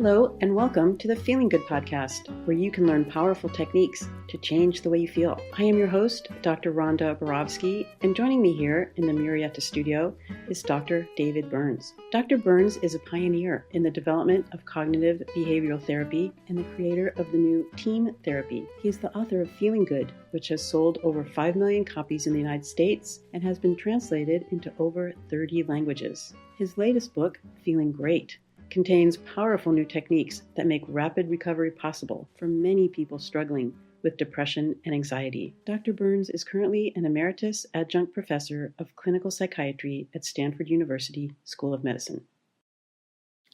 Hello, and welcome to the Feeling Good podcast, where you can learn powerful techniques to change the way you feel. I am your host, Dr. Rhonda Borowski, and joining me here in the Murrieta studio is Dr. David Burns. Dr. Burns is a pioneer in the development of cognitive behavioral therapy and the creator of the new team therapy. He is the author of Feeling Good, which has sold over 5 million copies in the United States and has been translated into over 30 languages. His latest book, Feeling Great, contains powerful new techniques that make rapid recovery possible for many people struggling with depression and anxiety. Dr. Burns is currently an emeritus adjunct professor of clinical psychiatry at Stanford University School of Medicine.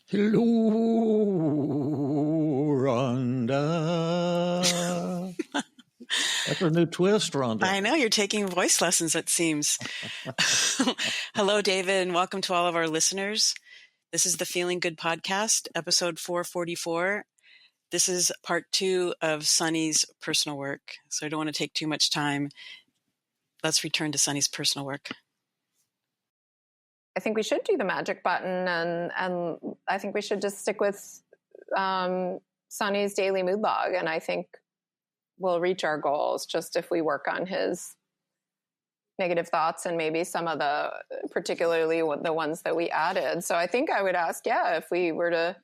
Hello, Rhonda. That's a new twist, Rhonda. I know, you're taking voice lessons, it seems. Hello, David, and welcome to all of our listeners. This is the Feeling Good podcast, episode 444. This is part 2 of Sunny's personal work, so I don't want to take too much time. Let's return to Sunny's personal work. I think we should do the magic button, and I think we should just stick with Sunny's daily mood log, and I think we'll reach our goals just if we work on his negative thoughts and maybe some of the, particularly the ones that we added. So I think I would ask, if we were to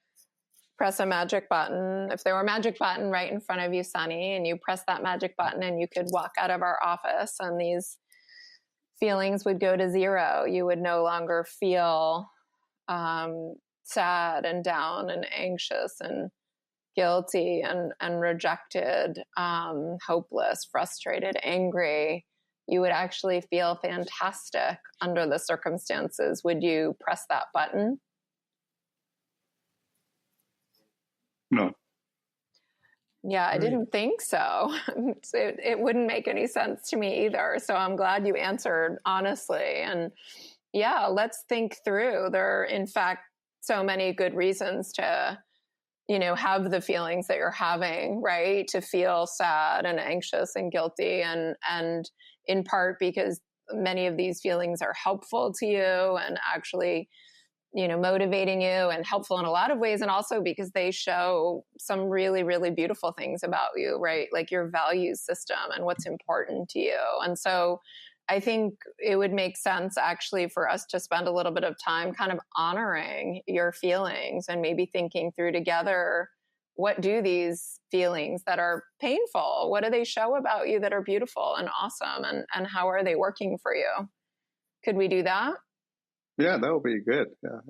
press a magic button, if there were a magic button right in front of you, Sunny, and you press that magic button and you could walk out of our office and these feelings would go to zero. You would no longer feel sad and down and anxious and guilty and rejected, hopeless, frustrated, angry. You would actually feel fantastic under the circumstances. Would you press that button? No. Yeah, I didn't think so. It wouldn't make any sense to me either. So I'm glad you answered honestly. And yeah, let's think through. There are, in fact, so many good reasons to, have the feelings that you're having, right? To feel sad and anxious and guilty, and in part because many of these feelings are helpful to you and actually, motivating you and helpful in a lot of ways. And also because they show some really, really beautiful things about you, right? Like your value system and what's important to you. And so I think it would make sense actually for us to spend a little bit of time kind of honoring your feelings and maybe thinking through together, what do these feelings that are painful, what do they show about you that are beautiful and awesome, and how are they working for you? Could we do that? Yeah, that would be good. Yeah,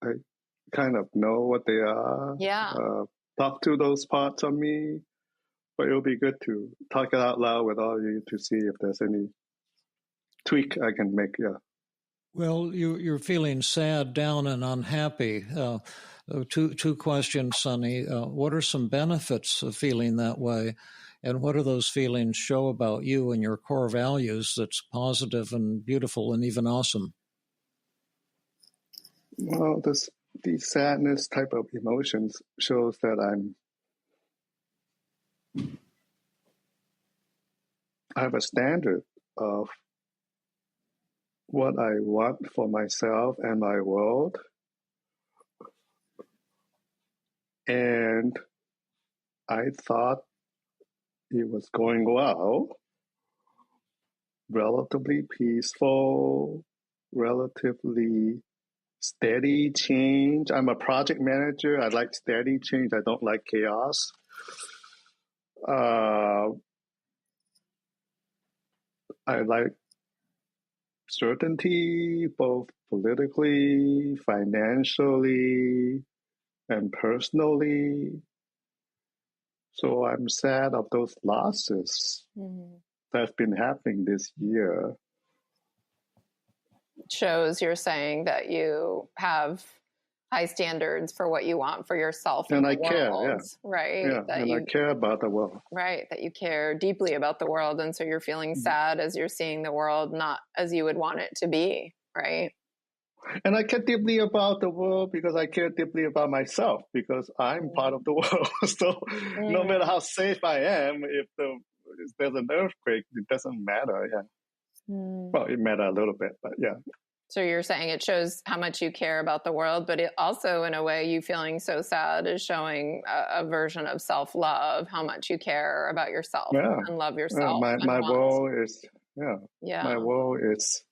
I kind of know what they are. Yeah. Talk to those parts of me, but it would be good to talk it out loud with all of you to see if there's any tweak I can make. Yeah. Well, you're feeling sad, down, and unhappy. Two questions, Sunny. What are some benefits of feeling that way? And what do those feelings show about you and your core values that's positive and beautiful and even awesome? Well, the sadness type of emotions shows that I have a standard of what I want for myself and my world. And I thought it was going well, relatively peaceful, relatively steady change. I'm a project manager. I like steady change. I don't like chaos. I like certainty, both politically, financially, and personally. So I'm sad of those losses that's been happening this year. Shows you're saying that you have high standards for what you want for yourself and the I care, world, right? Yeah, that and you, I care about the world. Right, that you care deeply about the world, and so you're feeling sad as you're seeing the world not as you would want it to be, right? And I care deeply about the world because I care deeply about myself because I'm part of the world. So no matter how safe I am, if there's an earthquake, it doesn't matter. Yeah. Well, it matters a little bit, but yeah. So you're saying it shows how much you care about the world, but it also, in a way, you feeling so sad is showing a version of self-love, how much you care about yourself and love yourself. My world is, my world is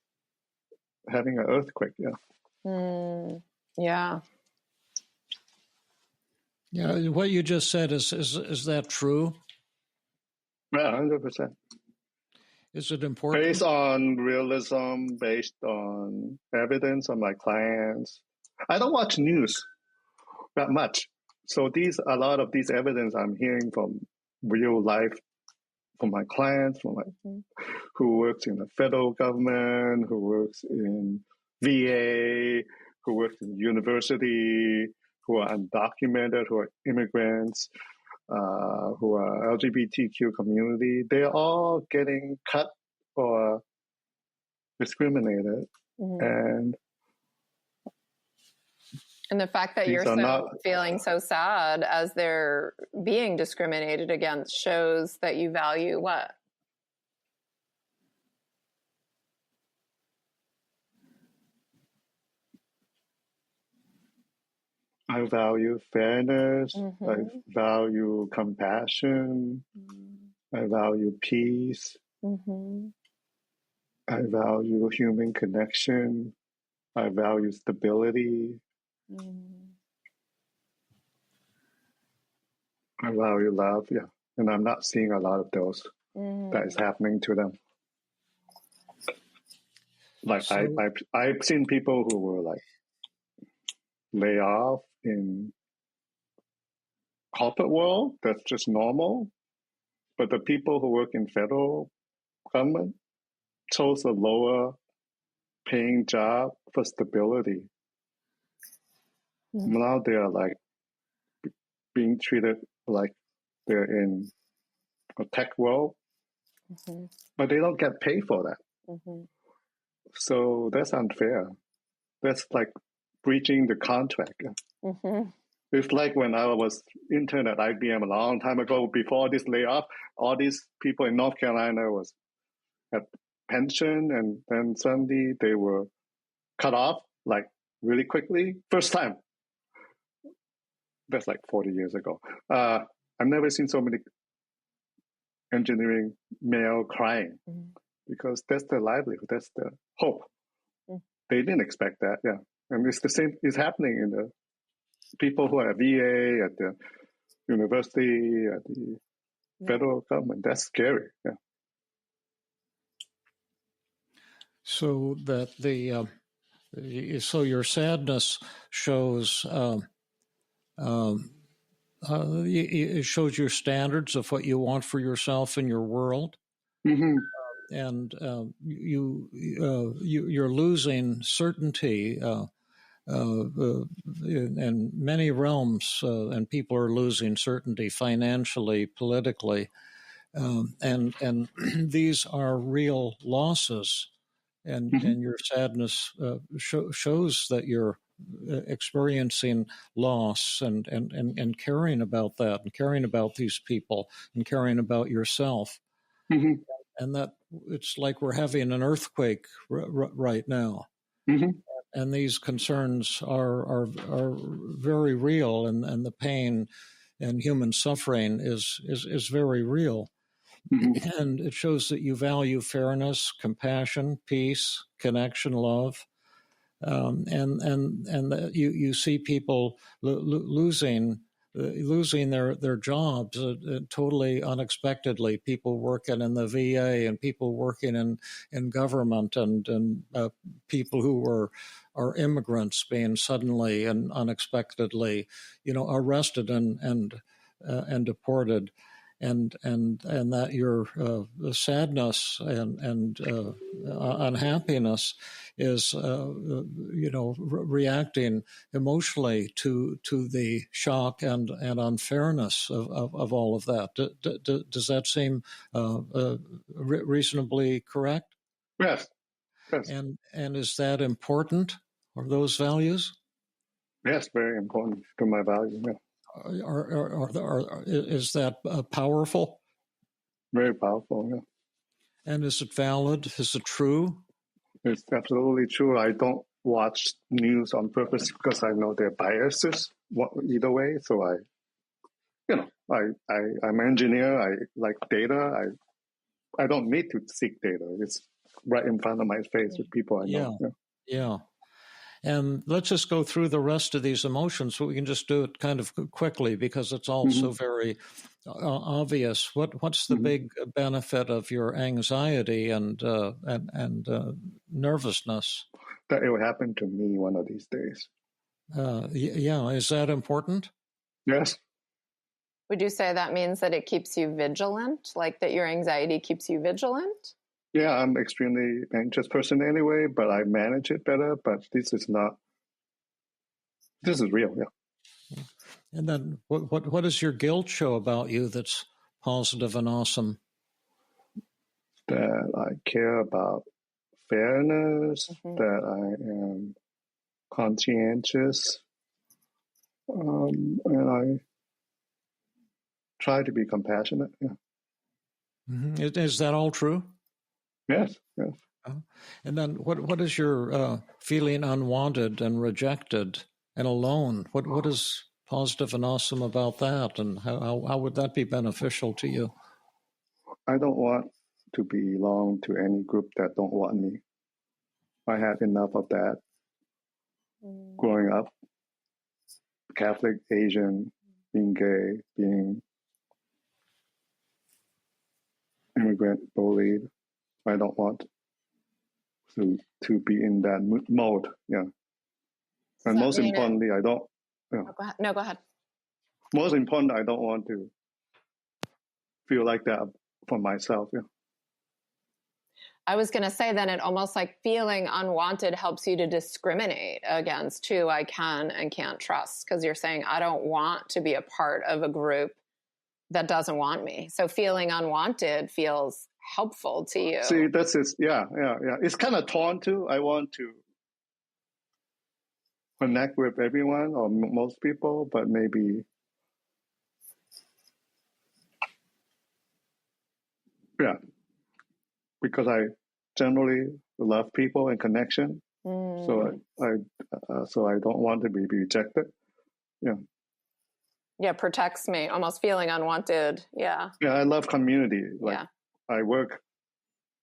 having an earthquake. Yeah. Yeah. What you just said, is that true? Yeah, 100%. Is it important? Based on realism, based on evidence of my clients. I don't watch news that much. So a lot of these evidence I'm hearing from real life, from my clients, who works in the federal government, who works in VA, who works in university, who are undocumented, who are immigrants, who are LGBTQ community. They're all getting cut or discriminated. And the fact that you're feeling so sad as they're being discriminated against shows that you value what? I value fairness. I value compassion. I value peace. I value human connection. I value stability. I value love, and I'm not seeing a lot of those that is happening to them. Like I've seen people who were like lay off in corporate world. That's just normal. But the people who work in federal government chose a lower paying job for stability. Now they are like being treated like they're in a tech world, but they don't get paid for that. So that's unfair. That's like breaching the contract. It's like when I was intern at IBM a long time ago, before this layoff, all these people in North Carolina had pension, and then suddenly they were cut off like really quickly. First time. That's like 40 years ago. I've never seen so many engineering male crying because that's their livelihood. That's the hope. They didn't expect that. And it's the same is happening in the people who are at VA, at the university, at the federal government. That's scary. So that so your sadness shows it shows your standards of what you want for yourself and your world, and you're losing certainty in many realms, and people are losing certainty financially, politically, and these are real losses, and your sadness shows that you're experiencing loss and caring about that, and caring about these people, and caring about yourself, and that it's like we're having an earthquake right now. And these concerns are very real, and the pain and human suffering is very real. And it shows that you value fairness, compassion, peace, connection, love, and that you see people losing their jobs totally unexpectedly. People working in the VA, and people working in government, and people who are immigrants being suddenly and unexpectedly, arrested and deported. And that your sadness and unhappiness is reacting emotionally to the shock and unfairness of all of that. Does that seem reasonably correct? Yes. And is that important? Are those values? Yes, very important to my value. Yeah. Is that powerful? Very powerful, yeah. And is it valid? Is it true? It's absolutely true. I don't watch news on purpose because I know their biases either way. So I'm an engineer. I like data. I don't need to seek data. It's right in front of my face with people I know. Yeah. And let's just go through the rest of these emotions. We can just do it kind of quickly because it's all so very obvious. What's the big benefit of your anxiety and nervousness? That it will happen to me one of these days. Is that important? Yes. Would you say that means that it keeps you vigilant, like that your anxiety keeps you vigilant? Yeah, I'm an extremely anxious person anyway, but I manage it better. But this is real, yeah. And then what does your guilt show about you that's positive and awesome? That I care about fairness, that I am conscientious, and I try to be compassionate. Yeah. Is that all true? Yes. And then what is your feeling unwanted and rejected and alone? What is positive and awesome about that, and how would that be beneficial to you? I don't want to belong to any group that don't want me. I had enough of that growing up. Catholic, Asian, being gay, being immigrant, bullied. I don't want to be in that mode. Yeah. And most importantly, I don't. Yeah. No, go ahead. Most important, I don't want to feel like that for myself. Yeah. I was going to say then it almost like feeling unwanted helps you to discriminate against who I can and can't trust, because you're saying I don't want to be a part of a group that doesn't want me. So feeling unwanted feels helpful to you. See, that's it. Yeah. It's kind of torn too. I want to connect with everyone or most people, but maybe, because I generally love people and connection. So I don't want to be rejected. Yeah. Yeah, protects me. Almost feeling unwanted. Yeah. Yeah, I love community. I work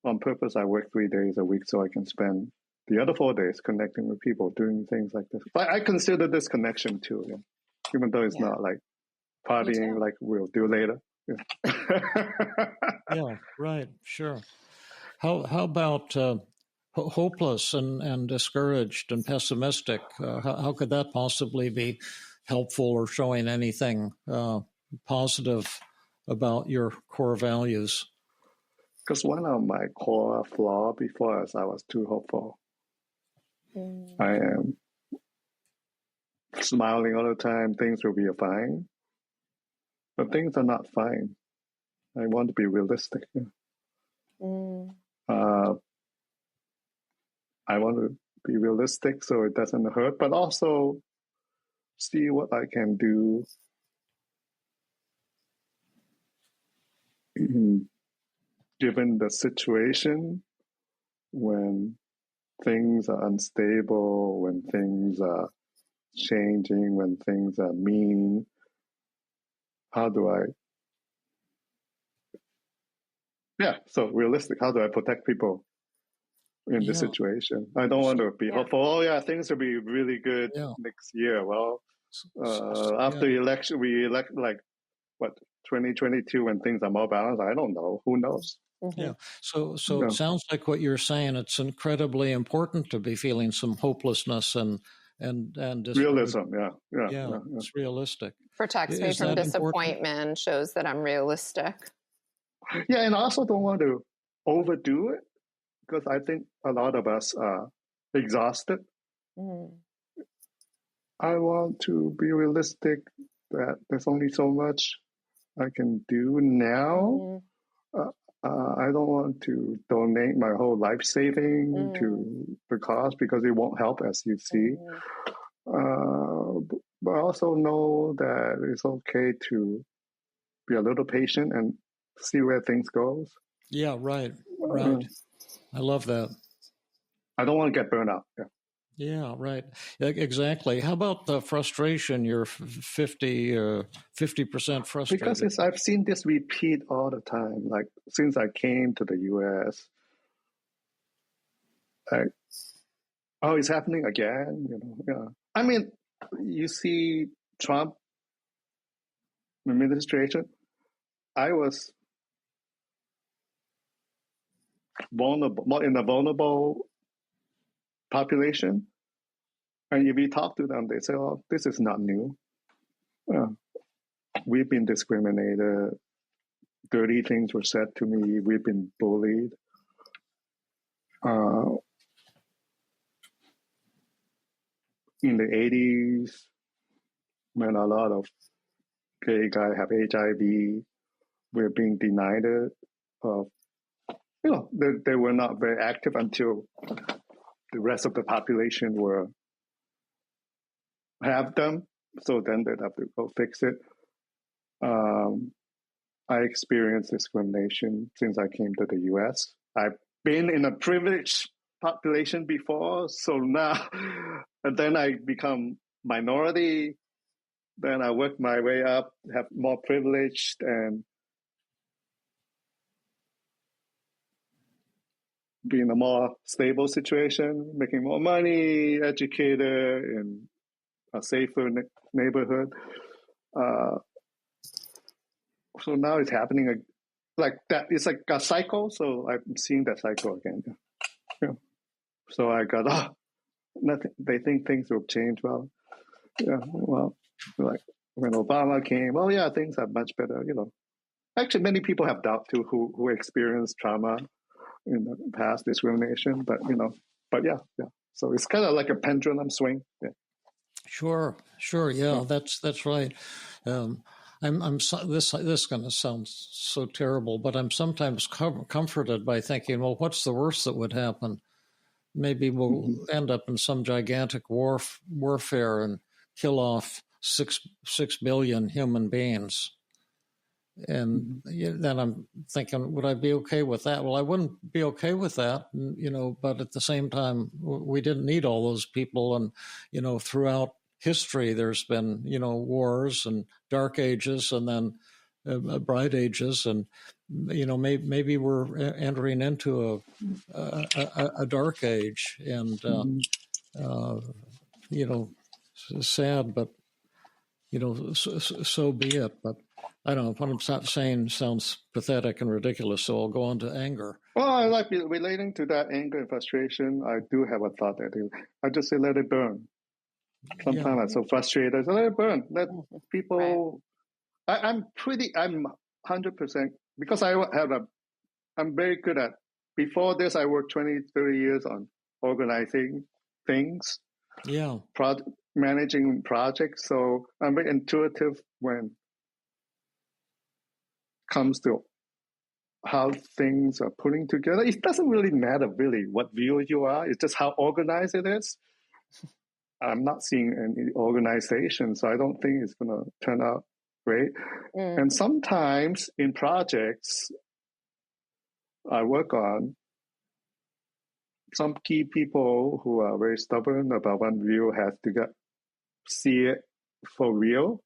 on purpose. I work 3 days a week so I can spend the other 4 days connecting with people, doing things like this. But I consider this connection too, even though it's not like partying like we'll do later. Yeah, right, sure. How about hopeless and discouraged and pessimistic? How could that possibly be helpful or showing anything positive about your core values? Because one of my core flaws before is I was too hopeful. I am smiling all the time. Things will be fine. But things are not fine. I want to be realistic. I want to be realistic so it doesn't hurt, but also see what I can do given the situation when things are unstable, when things are changing, when things are mean. How do I? So realistic. How do I protect people in this situation? I don't want to be hopeful. Oh, things will be really good next year. Well, after the election, we elect 2022 when things are more balanced. I don't know. Who knows? Yeah. So it sounds like what you're saying. It's incredibly important to be feeling some hopelessness and realism. Yeah. It's realistic. Protects me from disappointment. Shows that I'm realistic. Yeah, and I also don't want to overdo it because I think a lot of us are exhausted. I want to be realistic that there's only so much I can do now. I don't want to donate my whole life saving to the cause because it won't help, as you see. But I also know that it's okay to be a little patient and see where things goes. Yeah, right. I love that. I don't want to get burned out. Yeah. Yeah, right. Exactly. How about the frustration? You're 50% frustrated. Because I've seen this repeat all the time. Like since I came to the U.S., it's happening again. Yeah. I mean, you see Trump administration. I was more in a vulnerable population. And if you talk to them, they say, "Oh, this is not new. We've been discriminated. Dirty things were said to me. We've been bullied." In the 80s, when a lot of gay guys have HIV, we're being denied it. They were not very active until the rest of the population have them. So then they'd have to go fix it. I experienced discrimination since I came to the U.S. I've been in a privileged population before, so now, and then I become minority. Then I work my way up, have more privileged, and be in a more stable situation, making more money, educated, in a safer neighborhood. So now it's happening like that. It's like a cycle. So I'm seeing that cycle again. Yeah. So I got, nothing. They think things will change. Well, like when Obama came, things are much better. Actually, many people have doubt too who experienced trauma in the past, discrimination. But yeah. So it's kind of like a pendulum swing. Yeah. Sure. Yeah, that's right. This is going to sound so terrible, but I'm sometimes comforted by thinking, well, what's the worst that would happen? Maybe we'll end up in some gigantic warfare and kill off 6 billion human beings. And then I'm thinking, would I be okay with that? Well, I wouldn't be okay with that, but at the same time, we didn't need all those people. And, throughout history, there's been, wars and dark ages and then bright ages. And, maybe we're entering into a dark age and, sad, but, so be it. But I don't know, what I'm saying sounds pathetic and ridiculous, so I'll go on to anger. Well, I like relating to that anger and frustration. I do have a thought that I just say, let it burn. Sometimes I'm so frustrated, I say, let it burn. Let people, I'm 100%, because I'm very good at, before this, I worked 20, 30 years on organizing things. Yeah. Managing projects. So I'm very intuitive when comes to how things are putting together. It doesn't really matter really what view you are. It's just how organized it is. I'm not seeing any organization, so I don't think it's going to turn out great. And sometimes in projects I work on, some key people who are very stubborn about one view has to see it for real.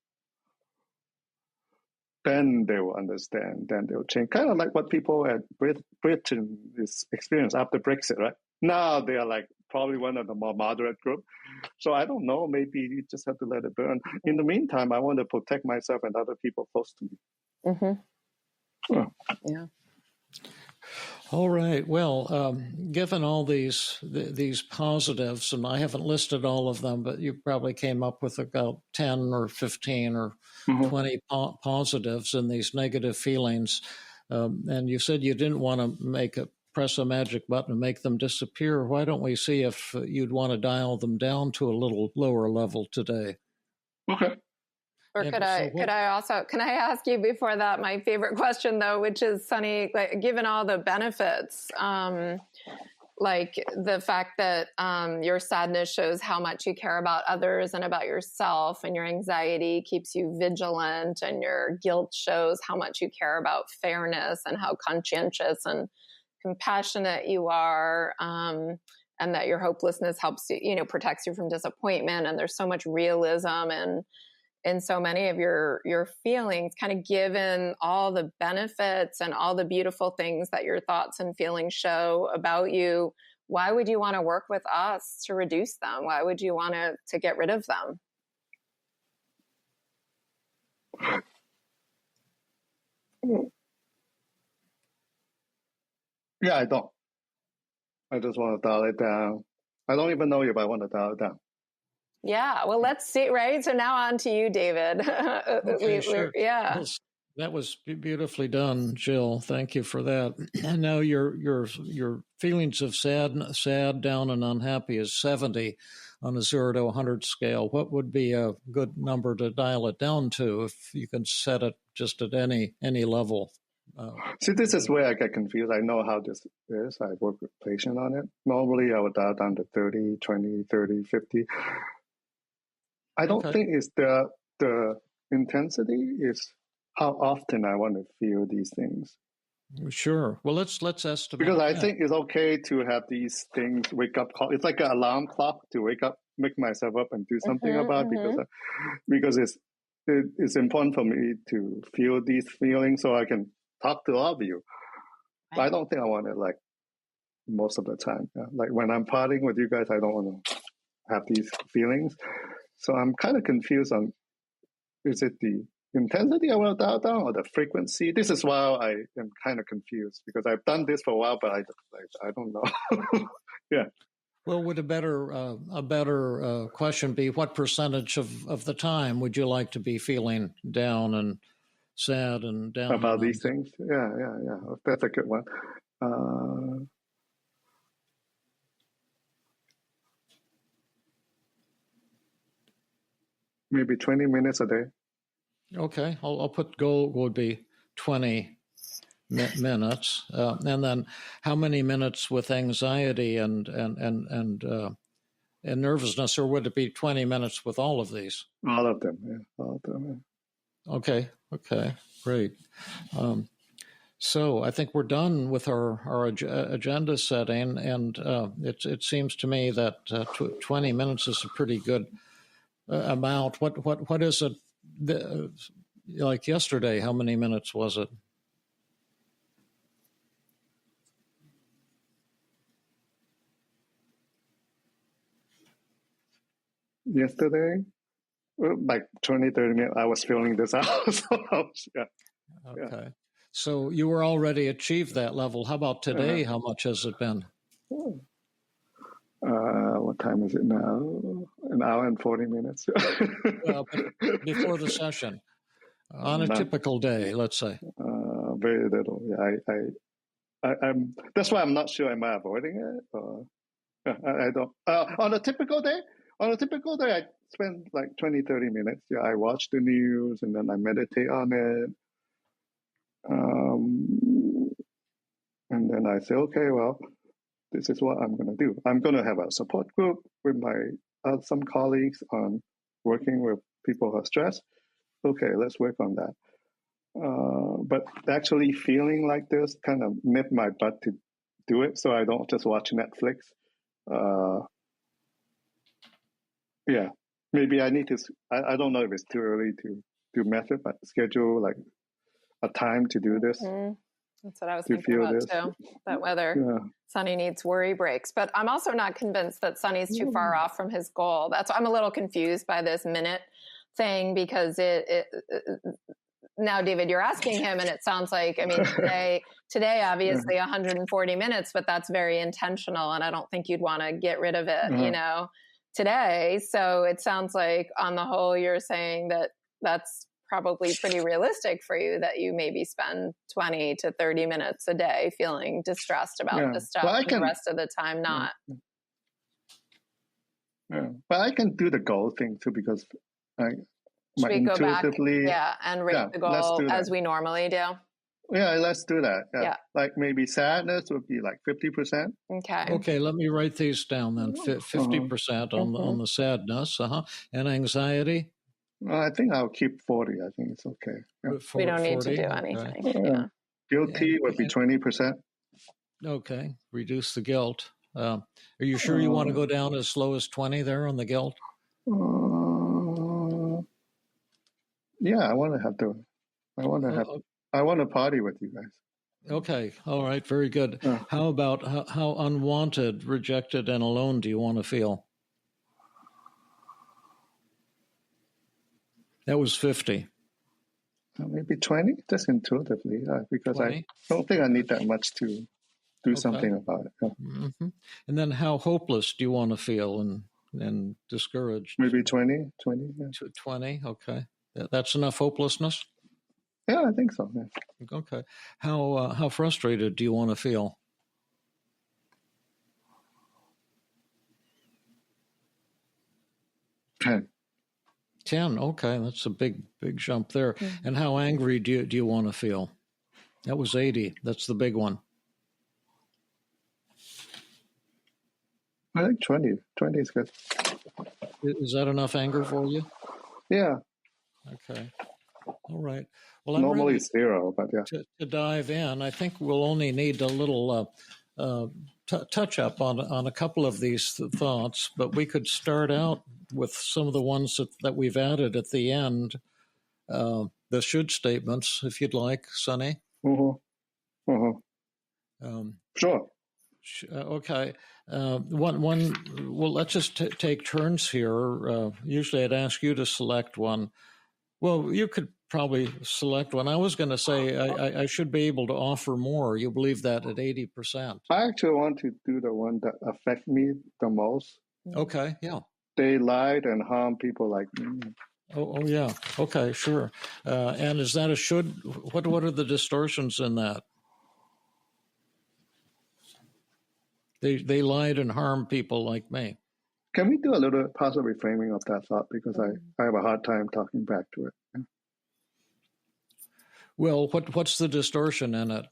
Then they will understand. Then they'll change. Kind of like what people at Britain is experienced after Brexit, right? Now they are like probably one of the more moderate group. So I don't know. Maybe you just have to let it burn. In the meantime, I want to protect myself and other people close to me. Yeah. All right. Well, given all these positives, and I haven't listed all of them, but you probably came up with about 10 or 15 or 20 positives in these negative feelings. And you said you didn't want to press a magic button and make them disappear. Why don't we see if you'd want to dial them down to a little lower level today? Okay. Or can I ask you before that, my favorite question though, which is, Sunny, like, given all the benefits, like the fact that your sadness shows how much you care about others and about yourself, and your anxiety keeps you vigilant, and your guilt shows how much you care about fairness and how conscientious and compassionate you are. and that your hopelessness helps you, protects you from disappointment. And there's so much realism and in so many of your feelings, kind of given all the benefits and all the beautiful things that your thoughts and feelings show about you. Why would you want to work with us to reduce them? Why would you want to get rid of them? Yeah, I don't. I just want to dial it down. I don't even know if I want to dial it down. Yeah, well, let's see, right? So now on to you, David. Okay, sure. Yeah. That was beautifully done, Jill. Thank you for that. And now your feelings of sad, down, and unhappy is 70 on a 0 to 100 scale. What would be a good number to dial it down to if you can set it just at any level? See, this is where I get confused. I know how this is. I work with patient on it. Normally, I would dial down to 30, 20, 30, 50. I don't think it's the intensity. It's how often I want to feel these things. Sure. Well, let's estimate. Because I think it's okay to have these things, wake up call. It's like an alarm clock to wake up, make myself up and do something about it because it's important for me to feel these feelings so I can talk to all of you. Right. I don't think I want it like most of the time. Yeah. Like when I'm partying with you guys, I don't want to have these feelings. So I'm kind of confused on, is it the intensity I want to dial down or the frequency? This is why I am kind of confused because I've done this for a while, but I don't know. Yeah. Well, would a better question be what percentage of the time would you like to be feeling down and sad and down about these things? Yeah. That's a good one. Maybe 20 minutes a day. Okay, I'll put goal would be 20 minutes, and then how many minutes with anxiety and nervousness, or would it be 20 minutes with all of these? All of them, yeah. All of them. Yeah. Okay, great. So I think we're done with our agenda setting, and it seems to me that 20 minutes is a pretty good amount. What is it? Like yesterday, how many minutes was it? Yesterday, like 20, 30 minutes, I was filling this out. Yeah. Okay. So you were already achieved that level. How about today? How much has it been? What time is it now? An hour and 40 minutes. Well, before the session, on a typical day, let's say. Very little. Yeah, I'm. That's why I'm not sure. Am I avoiding it? I don't. On a typical day, I spend like 20, 30 minutes. Yeah, I watch the news and then I meditate on it. And then I say, okay, well, this is what I'm going to do. I'm going to have a support group with some colleagues on working with people who are stressed. Okay, let's work on that. But actually feeling like this kind of nipped my butt to do it, so I don't just watch Netflix. Yeah, maybe I need to. I don't know if it's too early to do method, but schedule like a time to do this. Mm-hmm. That's what I was thinking about too. That whether Sonny needs worry breaks, but I'm also not convinced that Sonny's too far off from his goal. That's why I'm a little confused by this minute thing because it now, David, you're asking him, and it sounds like, I mean, today, obviously 140 minutes, but that's very intentional, and I don't think you'd want to get rid of it, today. So it sounds like, on the whole, you're saying that that's probably pretty realistic for you, that you maybe spend 20 to 30 minutes a day feeling distressed about this stuff, and the rest of the time not. Yeah, but I can do the goal thing too, because should we go back and rate the goal as we normally do? Yeah, let's do that. Yeah. Like maybe sadness would be like 50%. Okay, let me write these down then. 50% on the sadness, and anxiety? I think I'll keep 40. I think it's okay. Yeah. We don't need to do anything. Guilty would be 20%. Okay, reduce the guilt. Are you sure you want to go down as low as 20 there on the guilt? Yeah, I want to party with you guys. Okay. All right. Very good. How about how unwanted, rejected, and alone do you want to feel? That was 50. Maybe 20, just intuitively, because 20? I don't think I need that much to do something about it. Mm-hmm. And then how hopeless do you want to feel and discouraged? Maybe 20. Yeah. 20. Okay. That's enough hopelessness? Yeah, I think so. Yeah. Okay. How frustrated do you want to feel? 10. 10. Okay, that's a big jump there. Mm-hmm. And how angry do you want to feel? That was 80. That's the big one. I think 20. 20 is good. Is that enough anger for you? Yeah. Okay. All right. Well, normally it's 0, but yeah. To dive in, I think we'll only need a little touch up on a couple of these thoughts, but we could start out with some of the ones that we've added at the end, the should statements, if you'd like, Sonny. Mm-hmm. Mm-hmm. Sure. Okay. Well, let's just take turns here. Usually I'd ask you to select one. Well, you could probably select one. I was going to say I should be able to offer more. You believe that at 80%. I actually want to do the one that affect me the most. Okay, yeah. They lied and harmed people like me. Oh yeah. Okay, sure. And is that a should? What are the distortions in that? They lied and harmed people like me. Can we do a little positive reframing of that thought? Because I have a hard time talking back to it. Yeah. Well, what's the distortion in it?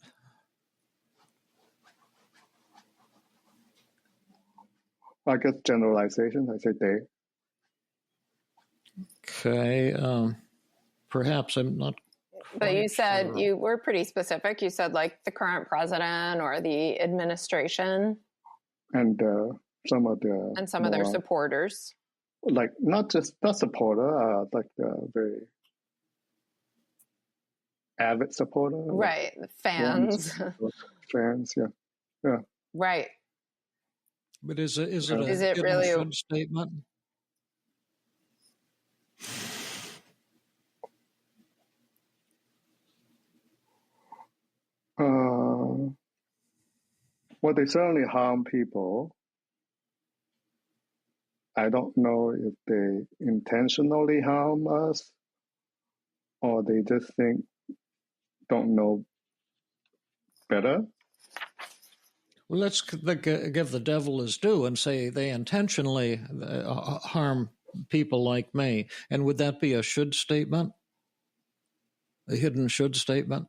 I guess generalization. I say they. Okay. Perhaps I'm not. But you said you were pretty specific. You said like the current president or the administration. And some of their supporters. Like not supporter, like very avid supporter. Right. Like fans. Fans, yeah. Right. But is it really a should statement? Well, they certainly harm people. I don't know if they intentionally harm us or they just don't know better. Well, let's give the devil his due and say they intentionally harm people like me. And would that be a should statement? A hidden should statement?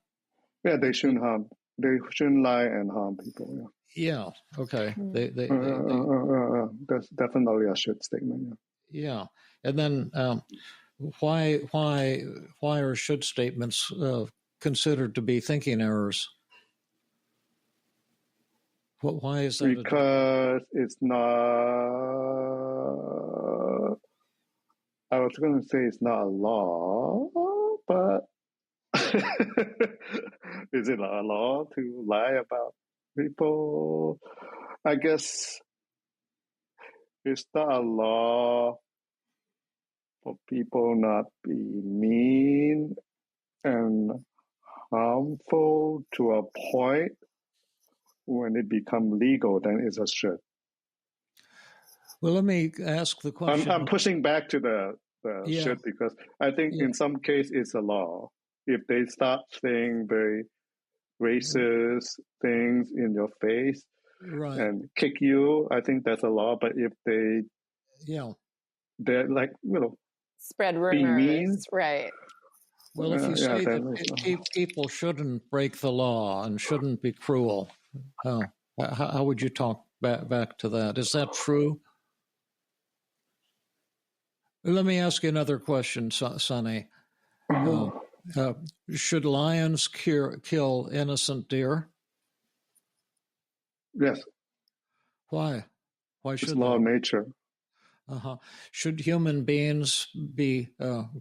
Yeah, they shouldn't harm. They shouldn't lie and harm people. Yeah. Yeah. Okay. That's definitely a should statement. Yeah. And then why are should statements considered to be thinking errors? Why is that? Because it's not. I was going to say it's not a law, but is it a law to lie about people? I guess it's not a law for people not be mean and harmful to a point. When it becomes legal, then it's a should. Well, let me ask the question. I'm pushing back to the should because I think in some case it's a law. If they start saying very racist things in your face and kick you, I think that's a law. But if they're like, spread rumors, right? Well, if you say that people shouldn't break the law and shouldn't be cruel, how would you talk back to that? Is that true? Let me ask you another question, Sonny. Should lions kill innocent deer? Yes. Why? Why should It's law of they? nature. Uh-huh. Should human beings be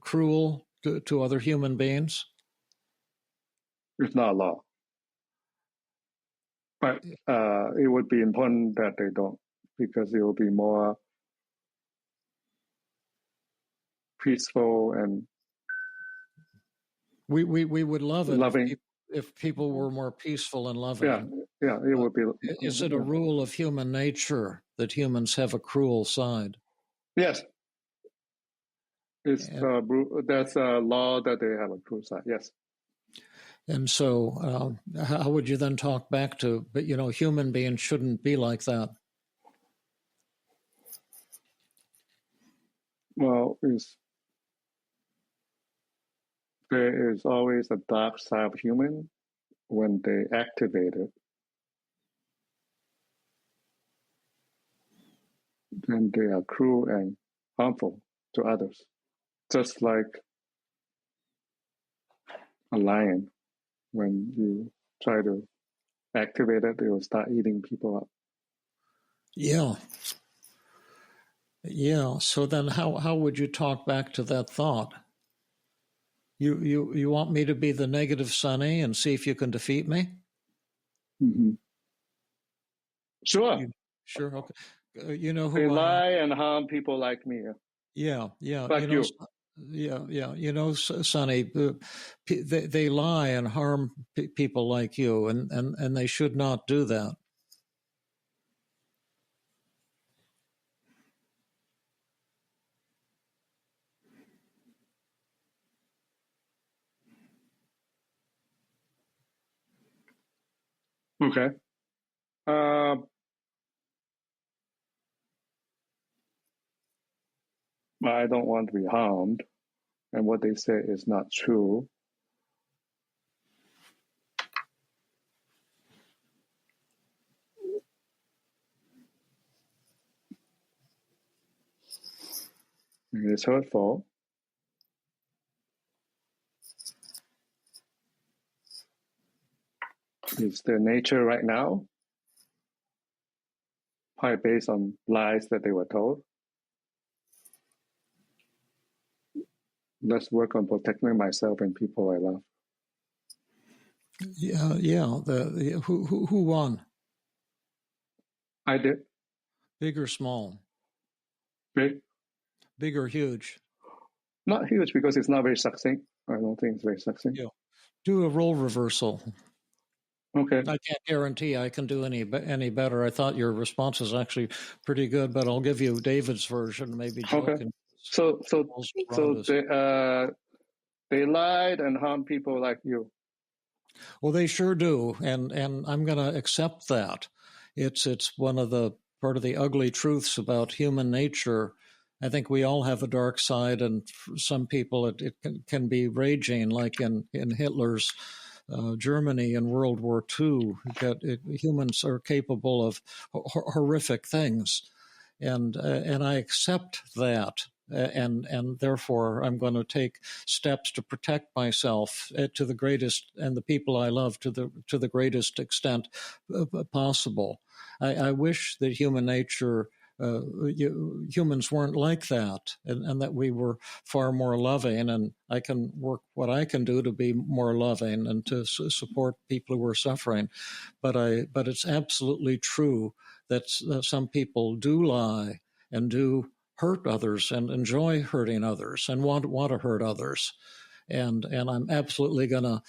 cruel to other human beings? It's not law. But it would be important that they don't, because it will be more peaceful and We would love it loving. if people were more peaceful and loving. Yeah, it would be. Is it a rule of human nature that humans have a cruel side? Yes. That's a law that they have a cruel side. Yes. And so how would you then talk back to, but human beings shouldn't be like that? Well, there is always a dark side of human when they activate it. Then they are cruel and harmful to others. Just like a lion, when you try to activate it, it will start eating people up. Yeah. Yeah. So then how would you talk back to that thought? You want me to be the negative Sonny and see if you can defeat me? Mm-hmm. Sure. Sure. Okay. You know who they lie and harm people like me. Yeah. Like you. Yeah. Sonny, they lie and harm people like you, and they should not do that. Okay. I don't want to be harmed, and what they say is not true. It is hurtful. It's their nature right now, probably based on lies that they were told. Let's work on protecting myself and people I love. Yeah. Who won? I did. Big or small? Big. Big or huge? Not huge, because it's not very succinct. I don't think it's very succinct. Yeah. Do a role reversal. Okay. I can't guarantee I can do any better. I thought your response was actually pretty good, but I'll give you David's version. Maybe Joe okay. can. So they lied and harmed people like you. Well, they sure do, and I'm going to accept that. It's one of the part of the ugly truths about human nature. I think we all have a dark side, and for some people it can be raging, like in Hitler's Germany in World War II. Humans are capable of horrific things, and I accept that. And therefore, I'm going to take steps to protect myself to the greatest, and the people I love to the greatest extent possible. I wish that human nature, humans weren't like that, and that we were far more loving. And I can work what I can do to be more loving and to support people who are suffering. But it's absolutely true that some people do lie and do hurt others and enjoy hurting others and want to hurt others. And I'm absolutely going to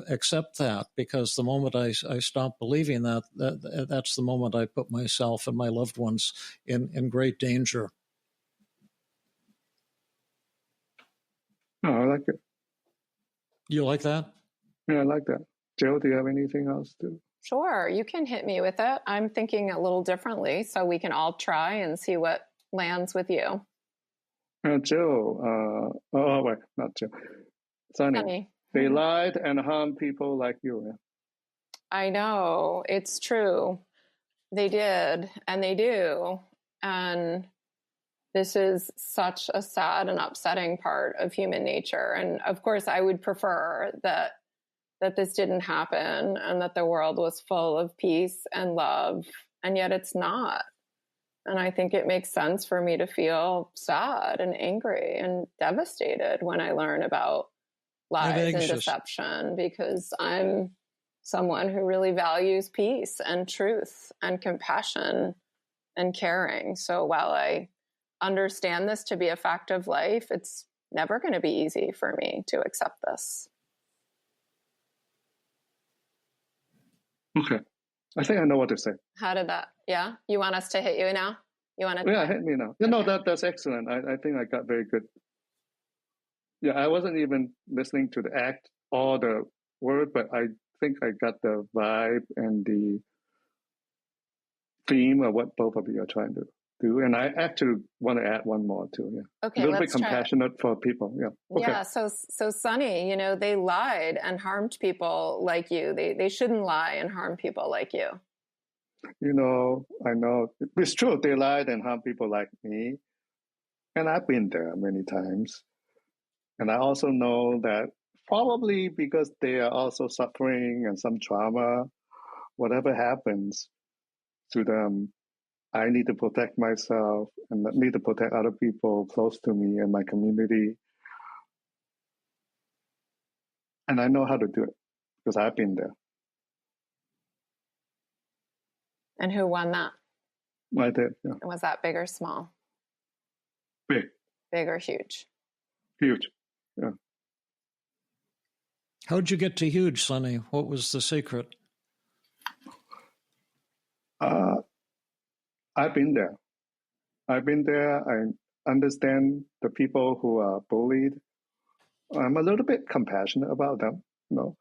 accept that, because the moment I stop believing that's the moment I put myself and my loved ones in great danger. Oh, I like it. You like that? Yeah, I like that. Jill, do you have anything else to? Sure, you can hit me with it. I'm thinking a little differently, so we can all try and see what lands with you. Jill, wait, not Jill. Sonny. They lied and harmed people like you. Yeah? I know, it's true. They did, and they do. And this is such a sad and upsetting part of human nature. And of course, I would prefer that this didn't happen, and that the world was full of peace and love and yet it's not. And I think it makes sense for me to feel sad and angry and devastated when I learn about lies and deception, because I'm someone who really values peace and truth and compassion and caring. So while I understand this to be a fact of life, it's never going to be easy for me to accept this. Okay. I think I know what to say. How did that? Yeah? You want us to hit you now? You want to? Yeah, hit me now. You know, that's excellent. I think I got very good. Yeah, I wasn't even listening to the act or the word, but I think I got the vibe and the theme of what both of you are trying to do. And I actually want to add one more too. Yeah. Okay, a little bit compassionate for people. Yeah. Okay. Yeah. So Sunny, you know, they lied and harmed people like you. They shouldn't lie and harm people like you. You know, I know it's true. They lied and harmed people like me. And I've been there many times. And I also know that probably because they are also suffering and some trauma, whatever happens to them, I need to protect myself and need to protect other people close to me and my community. And I know how to do it because I've been there. And who won that? I did, yeah. Was that big or small? Big. Big or huge? Huge, yeah. How'd you get to huge, Sunny? What was the secret? I've been there. I understand the people who are bullied. I'm a little bit compassionate about them, you know.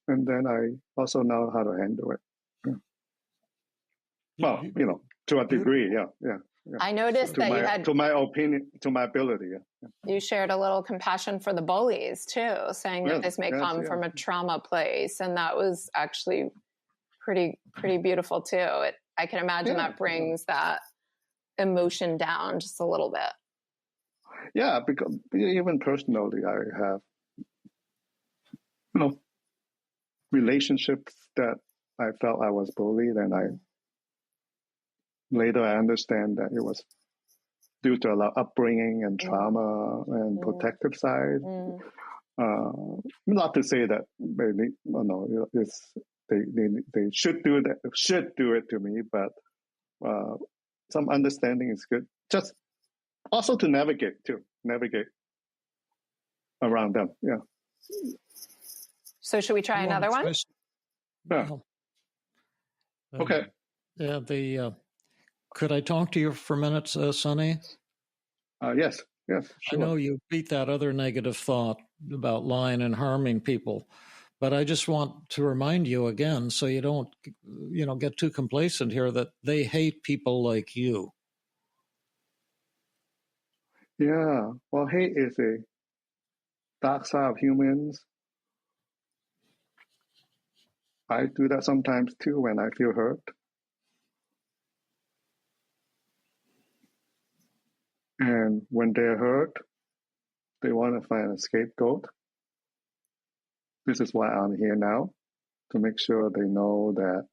And then I also know how to handle it. Yeah. Well, you know, to a degree, yeah. I noticed that you had, to my opinion, to my ability. Yeah. You shared a little compassion for the bullies too, saying that this may come from a trauma place, and that was actually pretty beautiful too. I can imagine that brings that emotion down just a little bit. Yeah, because even personally, I have, you know, relationships that I felt I was bullied, and later I understand that it was due to a lot of upbringing and trauma and protective side. Not to say that they should do it to me, but some understanding is good. Just also to navigate around them. Yeah. So should we try another one? Yeah. Okay. Yeah. Could I talk to you for a minute, Sunny? Yes. Sure. I know you beat that other negative thought about lying and harming people, but I just want to remind you again, so you don't, get too complacent here, that they hate people like you. Yeah. Well, hate is a dark side of humans. I do that sometimes too when I feel hurt. And when they're hurt, they want to find a scapegoat. This is why I'm here now, to make sure they know that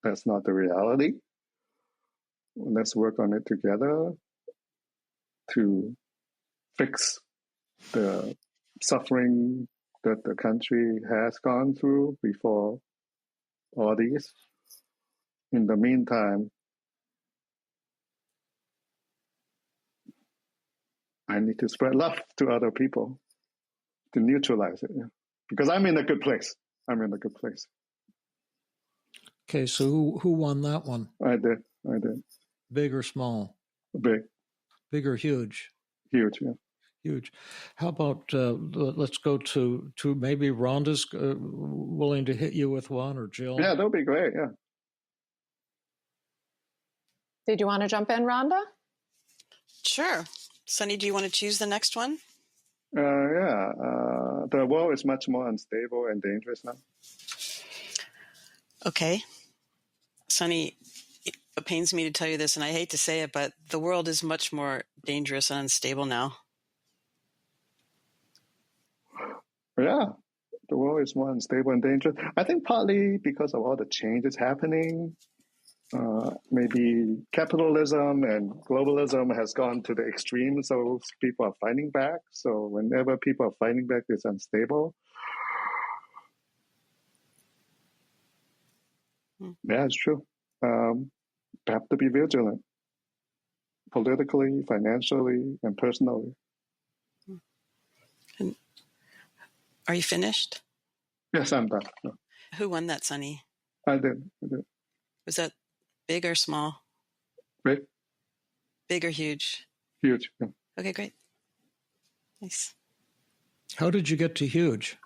that's not the reality. Let's work on it together to fix the suffering that the country has gone through before all these. In the meantime, I need to spread love to other people to neutralize it. Yeah. Because I'm in a good place. Okay, so who won that one? I did. Big or small? Big. Big or huge? Huge, yeah. Huge. How about let's go to maybe Rhonda's willing to hit you with one, or Jill? Yeah, that would be great, yeah. Did you want to jump in, Rhonda? Sure. Sunny, do you want to choose the next one? Yeah. The world is much more unstable and dangerous now. Okay. Sunny, it pains me to tell you this, and I hate to say it, but the world is much more dangerous and unstable now. Yeah, the world is more unstable and dangerous. I think partly because of all the changes happening. Maybe capitalism and globalism has gone to the extreme, so people are fighting back. So whenever people are fighting back, it's unstable. Yeah, it's true. We have to be vigilant, politically, financially, and personally. And are you finished? Yes, I'm done. Who won that, Sunny? I did. Was that big or small? Big. Big or huge? Huge. Yeah. Okay, great. Nice. How did you get to huge?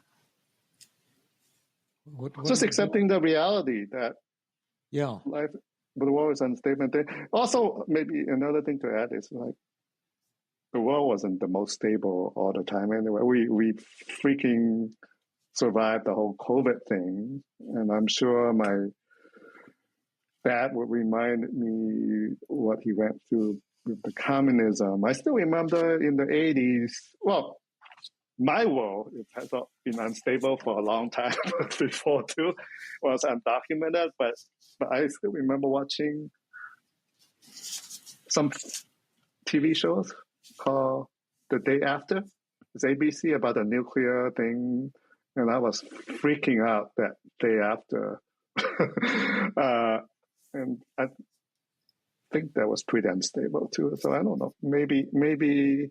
Just accepting the reality that life, the world is unstable. Also, maybe another thing to add is like the world wasn't the most stable all the time anyway. We freaking survived the whole COVID thing, and I'm sure my dad would remind me what he went through with the communism. I still remember in the 80s, well, my world has been unstable for a long time before too. Was undocumented, but I still remember watching some TV shows called The Day After. It's ABC about a nuclear thing, and I was freaking out that day after. And I think that was pretty unstable too. So I don't know. Maybe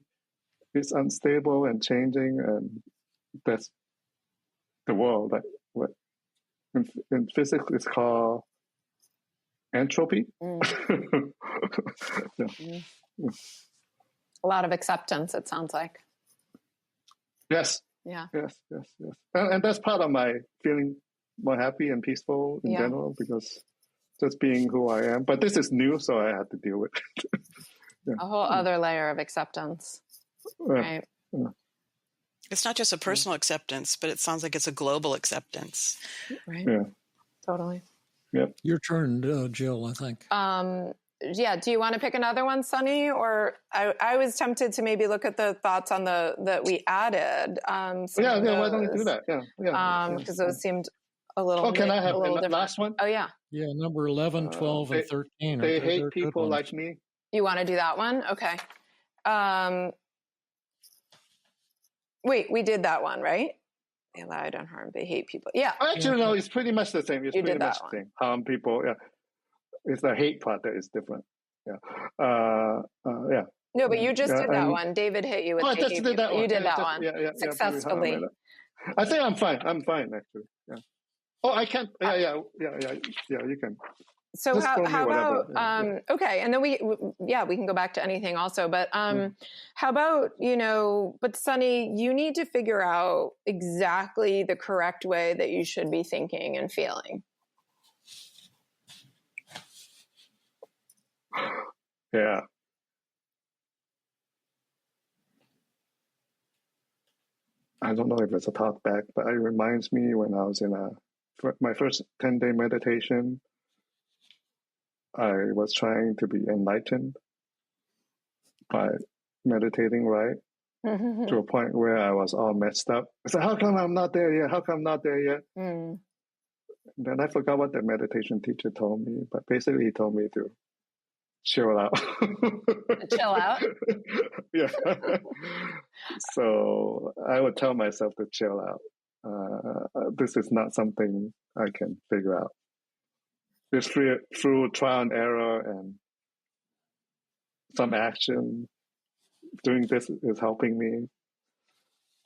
it's unstable and changing, and that's the world. Like what in physics it's called entropy. Yeah. A lot of acceptance, it sounds like. Yes. Yeah. Yes. And that's part of my feeling more happy and peaceful in general, because just being who I am. But this is new, so I had to deal with it. A whole other layer of acceptance. Right. It's not just a personal acceptance, but it sounds like it's a global acceptance. Right. Yeah. Totally. Yep. Your turn, Jill, I think. Yeah. Do you want to pick another one, Sunny? Or I was tempted to maybe look at the thoughts on that we added. Why don't you do that? Because those seemed a little. Oh, can I have the different. last one? Oh, yeah. Yeah, number 11, 12, and 13. They hate people like me. You want to do that one? Okay. Wait, we did that one, right? They lie, don't harm, they hate people. Yeah. Actually, no, it's pretty much the same. It's you pretty did much that the same. Harm people, yeah. It's the hate part that is different. Yeah. Yeah. No, but you just did that one. David hit you with I just did that one. You did that one successfully. I think I'm fine. I'm fine, actually. Yeah. Oh, I can't. Yeah. You can. So how about okay, and then we can go back to anything also, but how about, but Sunny, you need to figure out exactly the correct way that you should be thinking and feeling. Yeah. I don't know if it's a talk back, but it reminds me when I was in my first 10-day meditation. I was trying to be enlightened by meditating right to a point where I was all messed up. I said, how come I'm not there yet? How come I'm not there yet? Then I forgot what the meditation teacher told me, but basically he told me to chill out. Chill out? Yeah. So I would tell myself to chill out. This is not something I can figure out. Just through trial and error and some action, doing this is helping me.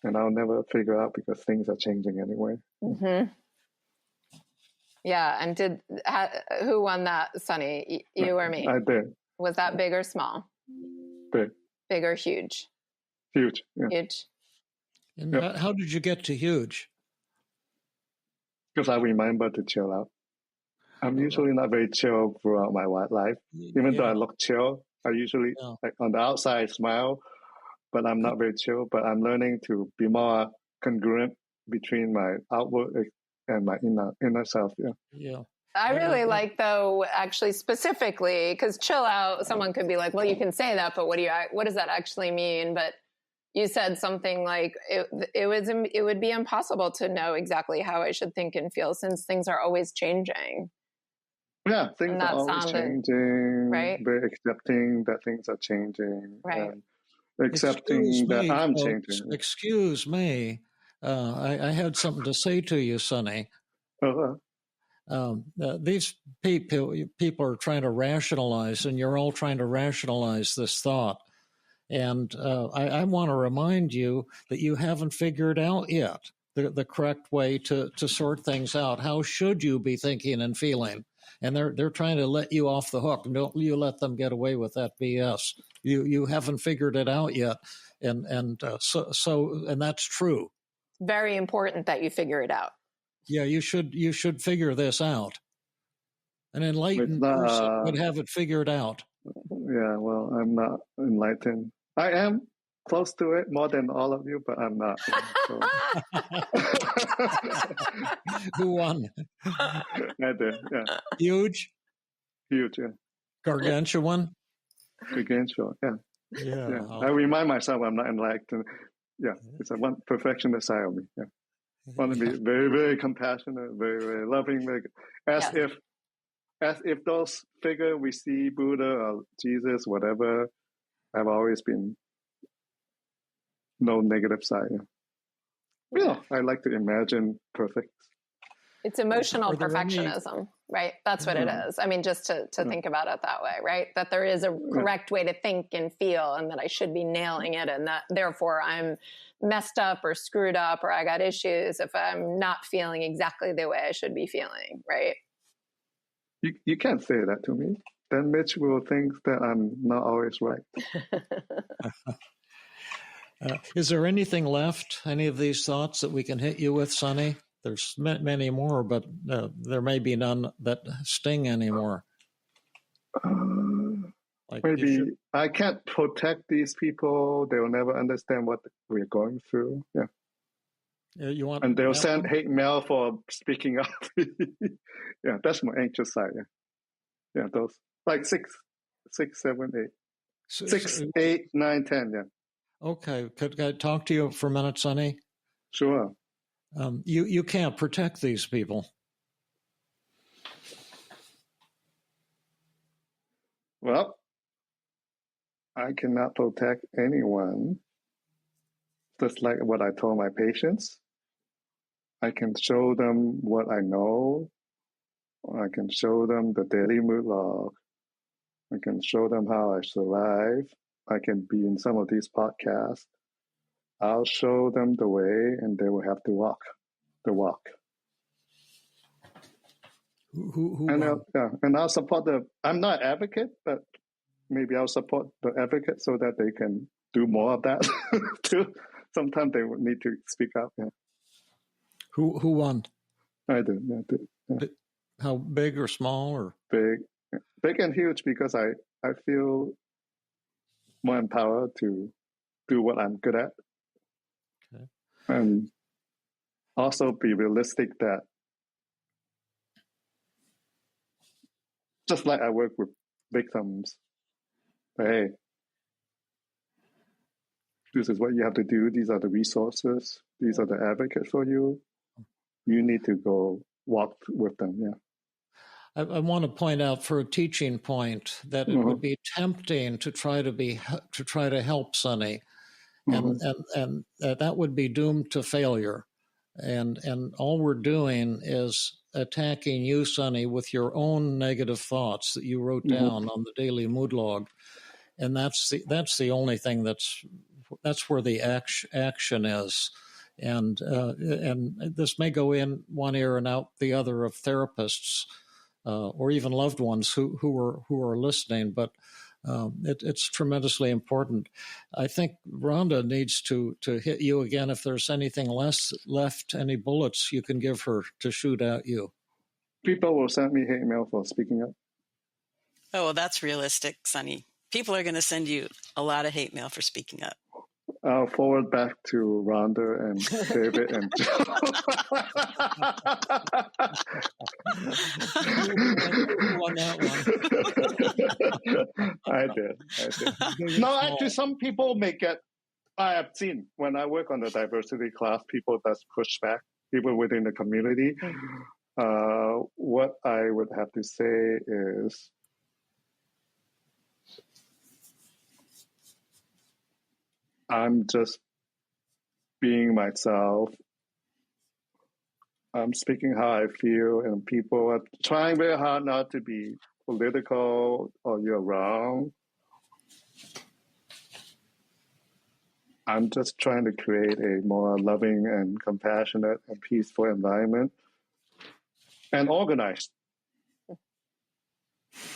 And I'll never figure out because things are changing anyway. Mm-hmm. Yeah. And who won that, Sunny? You or me? I did. Was that big or small? Big. Big or huge? Huge. Yeah. Huge. And how did you get to huge? Because I remember to chill out. I'm usually not very chill throughout my life. Even though I look chill, I usually, like on the outside, smile, but I'm not very chill. But I'm learning to be more congruent between my outward and my inner self. Yeah. I really like, though, actually specifically, because chill out, someone could be like, well, you can say that, but what does that actually mean? But you said something like it would be impossible to know exactly how I should think and feel since things are always changing. Yeah, things are always changing. Right? Very accepting that things are changing. Right. And accepting that I'm changing. Excuse me. I had something to say to you, Sonny. These people are trying to rationalize, and you're all trying to rationalize this thought. And I want to remind you that you haven't figured out yet the correct way to sort things out. How should you be thinking and feeling? And they're trying to let you off the hook. Don't you let them get away with that BS. You haven't figured it out yet, and that's true. Very important that you figure it out. Yeah, you should figure this out. An enlightened person would have it figured out. Yeah, well, I'm not enlightened. I am close to it more than all of you, but I'm not. So. Who won? I did, yeah. Huge, yeah. Gargantuan. Gargantuan, yeah. Yeah. I remind myself I'm not enlightened. Yeah, it's a one perfectionist side of me. Yeah, want to be very, very compassionate, very, very loving, as if those figures we see, Buddha or Jesus, whatever, have always been no negative side. Yeah, I like to imagine perfect. It's emotional perfectionism, right? That's what it is. I mean, just to think about it that way, right? That there is a correct way to think and feel, and that I should be nailing it, and that therefore I'm messed up or screwed up or I got issues if I'm not feeling exactly the way I should be feeling, right? You can't say that to me. Then Mitch will think that I'm not always right. Is there anything left, any of these thoughts that we can hit you with, Sonny? There's many more, but there may be none that sting anymore. Maybe I can't protect these people. They will never understand what we're going through. Yeah. And they'll send hate mail for speaking up. Yeah, that's my anxious side. Yeah, those like 6, 7, 8. 6, 8, 9, 10. Yeah. Okay, could I talk to you for a minute, Sonny? Sure. You can't protect these people. Well, I cannot protect anyone. Just like what I told my patients, I can show them what I know. I can show them the daily mood log. I can show them how I survive. I can be in some of these podcasts. I'll show them the way, and they will have to walk the walk. And I'll support I'm not an advocate, but maybe I'll support the advocate so that they can do more of that too. Sometimes they would need to speak up. Yeah. Who won? I do. Yeah. How big or small or big and huge, because I feel more empowered to do what I'm good at. Okay. And also be realistic that just like I work with victims, hey, this is what you have to do. These are the resources. These are the advocates for you. You need to go walk with them. Yeah. I want to point out for a teaching point that it would be tempting to try to help Sonny, and that would be doomed to failure. And all we're doing is attacking you, Sonny, with your own negative thoughts that you wrote down on the daily mood log, and that's the only thing that's where the action is. And this may go in one ear and out the other of therapists. Or even loved ones who are listening, but it's tremendously important. I think Rhonda needs to hit you again if there's anything left, any bullets you can give her to shoot at you. People will send me hate mail for speaking up. Oh, well, that's realistic, Sonny. People are going to send you a lot of hate mail for speaking up. I'll forward back to Rhonda and David and Joe. Who won that one? I did. No, actually, some people may get I have seen when I work on the diversity class, people that's push back, people within the community. What I would have to say is, I'm just being myself. I'm speaking how I feel, and people are trying very hard not to be political or you're wrong. I'm just trying to create a more loving and compassionate and peaceful environment and organized.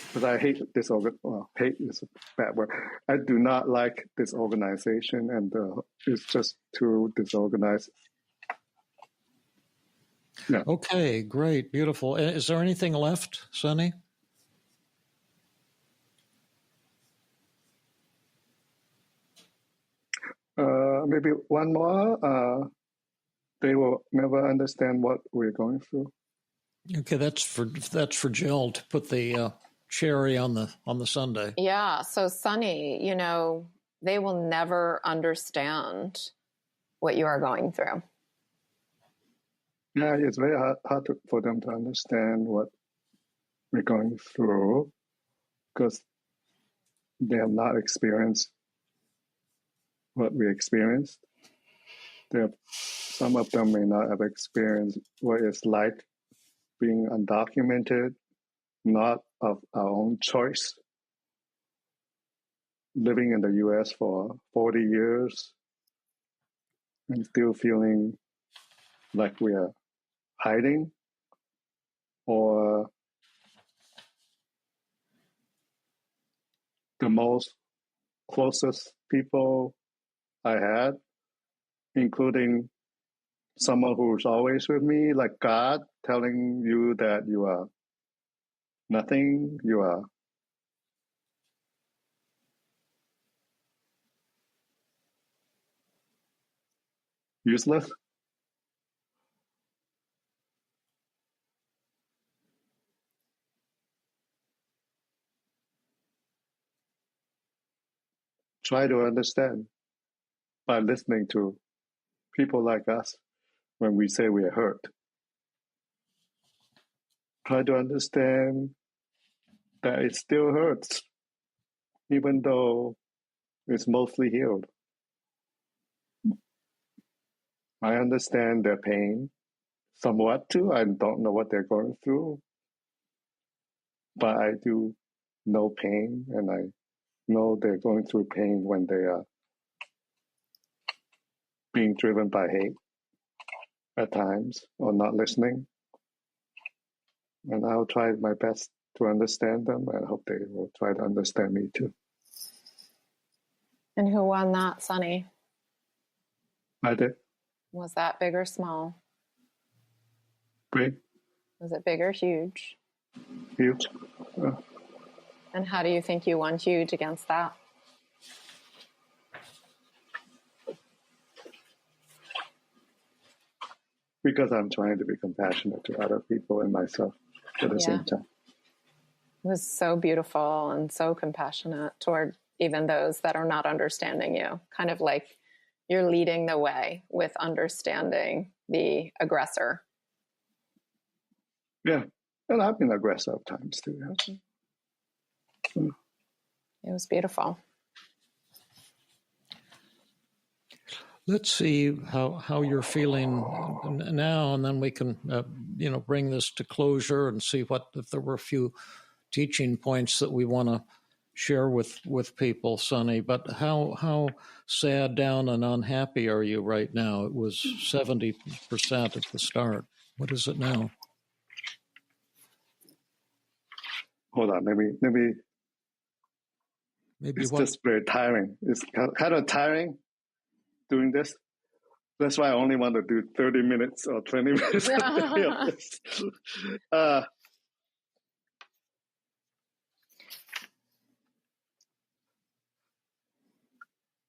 Because I hate hate is a bad word. I do not like disorganization, and it's just too disorganized. Yeah. Okay, great, beautiful. Is there anything left, Sunny? Maybe one more. They will never understand what we're going through. Okay, that's for Jill to put the cherry on the sundae. Yeah. So Sunny, they will never understand what you are going through. Yeah, it's very hard for them to understand what we're going through because they have not experienced what we experienced. Some of them may not have experienced what it's like being undocumented, not of our own choice, living in the U.S. for 40 years and still feeling like we are hiding, or the most closest people I had, including someone who's always with me, like God telling you that you are nothing, you are useless. Try to understand by listening to people like us when we say we are hurt. Try to understand that it still hurts, even though it's mostly healed. I understand their pain somewhat too. I don't know what they're going through, but I do know pain, and I know they're going through pain when they are being driven by hate at times or not listening. And I'll try my best to understand them, and I hope they will try to understand me too. And who won that, Sunny? I did. Was that big or small? Big. Was it big or huge? Huge. And how do you think you won huge against that? Because I'm trying to be compassionate to other people and myself at the same time. It was so beautiful and so compassionate toward even those that are not understanding you. Kind of like you're leading the way with understanding the aggressor. Yeah. And I've been aggressive at times too. Yeah. Mm. It was beautiful. Let's see how you're feeling now, and then we can bring this to closure and see if there were a few teaching points that we want to share with people, Sunny. But how sad, down, and unhappy are you right now? It was 70% at the start. What is it now? Hold on, maybe it's just very tiring. It's kind of tiring doing this. That's why I only want to do 30 minutes or 20 minutes a day of this.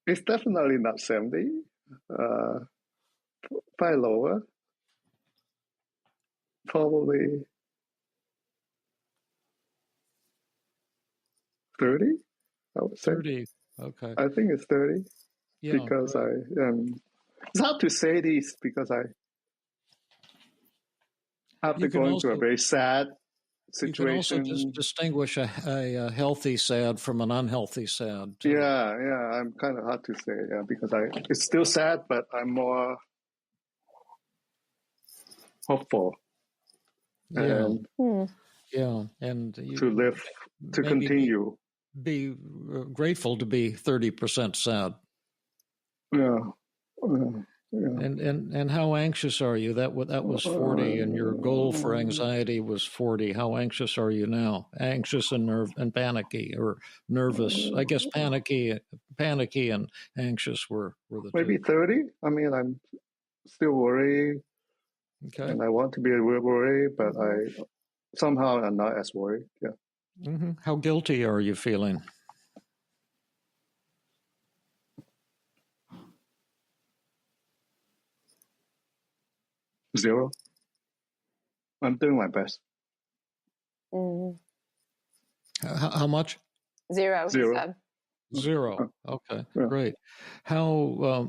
It's definitely not 70. Probably lower. Probably 30, I would say. 30, okay. I think it's 30. because it's hard to say this because I after going through a very sad situation. You can also distinguish a healthy sad from an unhealthy sad, too. Yeah, I'm kind of hard to say, because it's still sad, but I'm more hopeful. And and to live, to continue. Be grateful to be 30% sad. Yeah. And how anxious are you? That was 40, and your goal for anxiety was 40. How anxious are you now? Anxious and panicky, or nervous? I guess panicky and anxious were the maybe two. 30. I mean, I'm still worried, and I want to be worried, but somehow I'm not as worried. Yeah. Mm-hmm. How guilty are you feeling? Zero. I'm doing my best. How much? Zero. Zero. Okay, great. How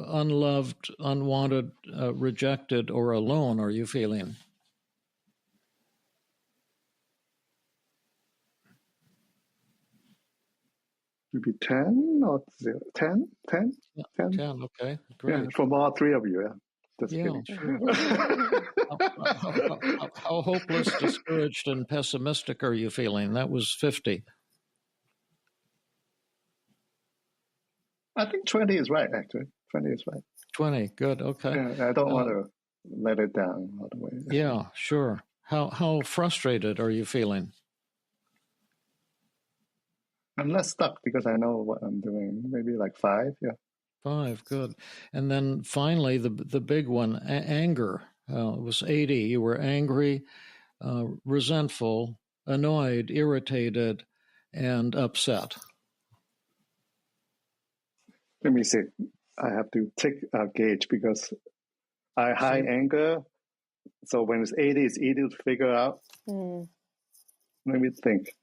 unloved, unwanted, rejected, or alone are you feeling? Maybe 10 or 0. 10? 10? 10? 10, okay, great. Yeah, from all three of you, yeah. Just kidding. Sure. How hopeless, discouraged, and pessimistic are you feeling? That was 50. I think 20 is right, actually. 20 is right. 20, good, okay. Yeah, I don't want to let it down all the way. Yeah, sure. How frustrated are you feeling? I'm less stuck because I know what I'm doing. Maybe like 5, yeah. 5, good. And then finally, the big one, anger. It was 80. You were angry, resentful, annoyed, irritated, and upset. Let me see. I have to take a gauge because I high anger. So when it's 80, it's easy to figure out. Let me think.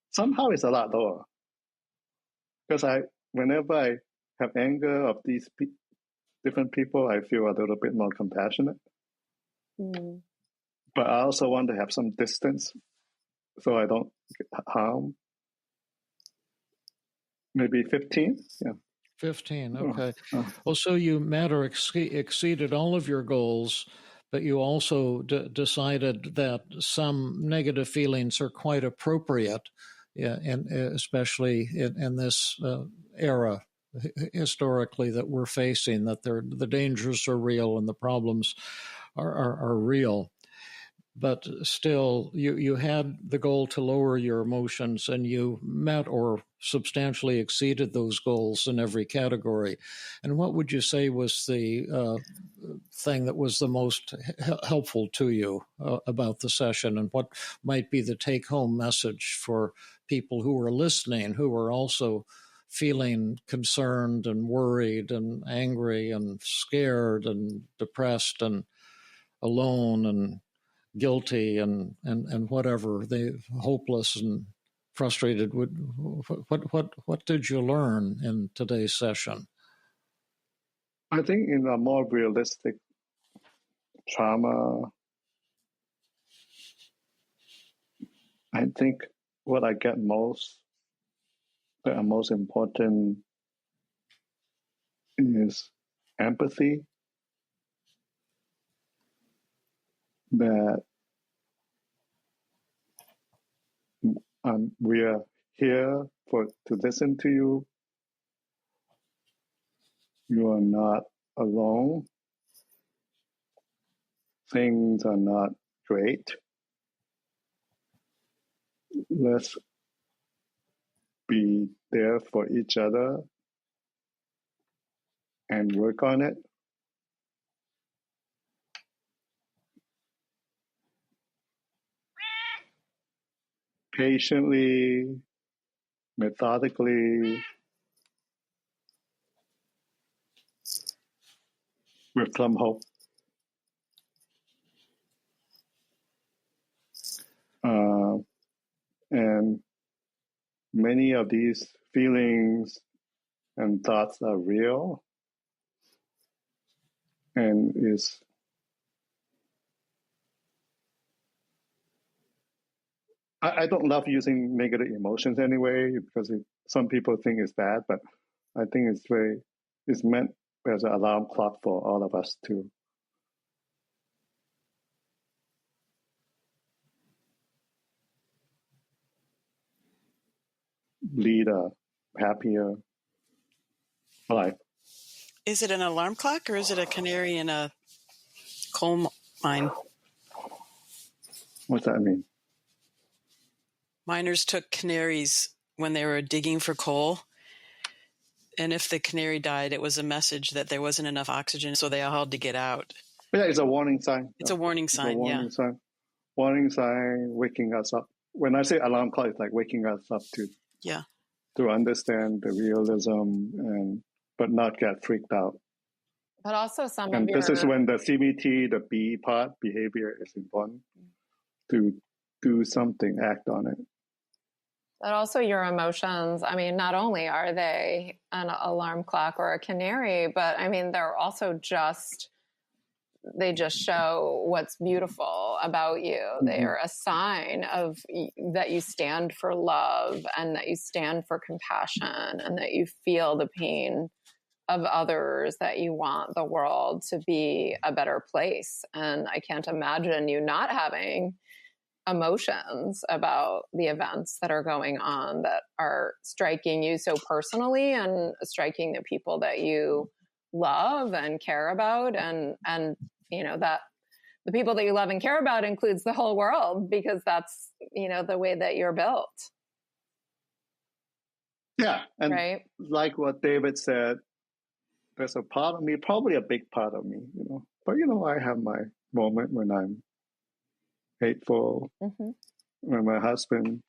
Somehow it's a lot lower. Because whenever I have anger of these different people, I feel a little bit more compassionate. But I also want to have some distance so I don't get harm. Maybe 15? Yeah. 15, okay. Well, so you met or exceeded all of your goals, but you also decided that some negative feelings are quite appropriate, and especially in this era historically that we're facing, that the dangers are real and the problems are real. But still, you had the goal to lower your emotions, and you met or substantially exceeded those goals in every category. And what would you say was the thing that was the most helpful to you about the session, and what might be the take-home message for people who are listening, who are also feeling concerned and worried and angry and scared and depressed and alone and guilty and whatever, they hopeless and frustrated? What did you learn in today's session? I think in a more realistic trauma, I think what I get most, that are most important, is empathy. That we are here to listen to you. You are not alone. Things are not great. Let's be there for each other and work on it. Patiently, methodically, with some hope. And many of these feelings and thoughts are real and is I don't love using negative emotions anyway because some people think it's bad, but I think it's meant as an alarm clock for all of us to lead a happier life. Is it an alarm clock or is it a canary in a coal mine? What's that mean? Miners took canaries when they were digging for coal. And if the canary died, it was a message that there wasn't enough oxygen, so they all had to get out. Yeah, it's a warning sign. It's a warning sign, it's a warning sign. Warning sign, waking us up. When I say alarm clock, it's like waking us up to understand the realism but not get freaked out. But also this is when the CBT, the B part, behavior, is important to do something, act on it. But also your emotions, I mean, not only are they an alarm clock or a canary, but I mean, they're also they just show what's beautiful about you. Mm-hmm. They are a sign of that you stand for love and that you stand for compassion and that you feel the pain of others, that you want the world to be a better place. And I can't imagine you not having emotions about the events that are going on that are striking you so personally and striking the people that you love and care about. And you know, that the people that you love and care about includes the whole world, because that's, you know, the way that you're built. Yeah. And right? Like what David said, there's a part of me, probably a big part of me, you know, but you know, I have my moment when I'm hateful, mm-hmm. when my husband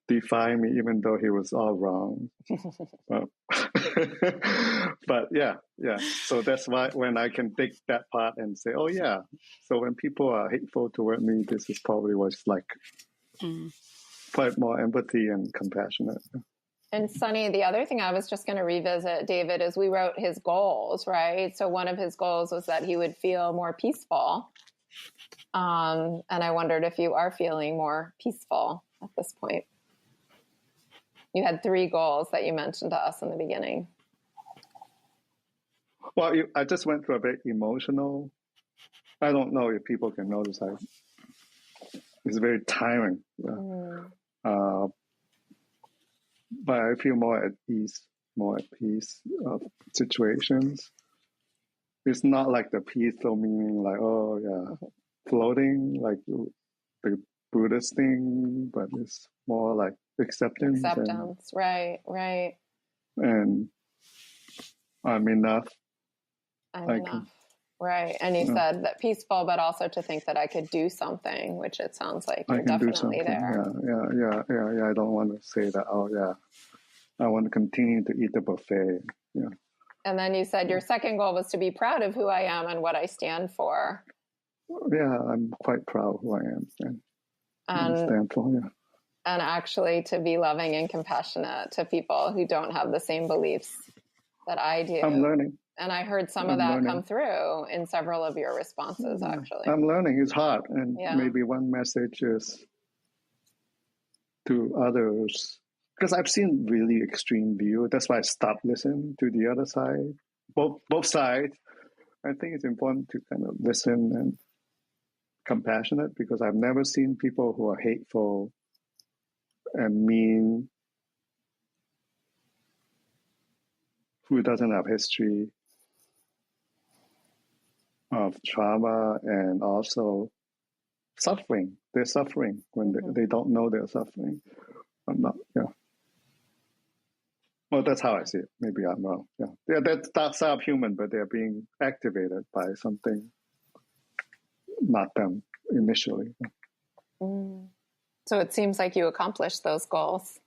defied me, even though he was all wrong. But yeah. So that's why when I can take that part and say, oh yeah, so when people are hateful toward me, this is probably what's like. Quite more empathy and compassionate. And Sunny, the other thing I was just going to revisit, David, is we wrote his goals, right? So one of his goals was that he would feel more peaceful. And I wondered if you are feeling more peaceful at this point. You had 3 goals that you mentioned to us in the beginning. Well, I just went through a bit emotional. I don't know if people can notice. It's very tiring. But I feel more at peace of situations. It's not like the peaceful meaning like, oh yeah, floating like the Buddhist thing, but it's more like acceptance. Right. And I'm enough. Right. And you said that peaceful, but also to think that I could do something, which it sounds like you're definitely there. Yeah. I don't want to say that, oh yeah, I want to continue to eat the buffet. Yeah. And then you said your second goal was to be proud of who I am and what I stand for. Yeah, I'm quite proud of who I am and stand for, yeah. And actually to be loving and compassionate to people who don't have the same beliefs that I do. I'm learning. And I heard some of that come through in several of your responses, actually. I'm learning. It's hard. And maybe one message is to others, because I've seen really extreme view. That's why I stopped listening to the other side, both sides. I think it's important to kind of listen and compassionate, because I've never seen people who are hateful and mean, who doesn't have history of trauma and also suffering. They're suffering when they don't know they're suffering. I'm not, Well, that's how I see it. Maybe I'm wrong. Yeah, that's subhuman, but they're being activated by something, not them initially. So it seems like you accomplished those goals.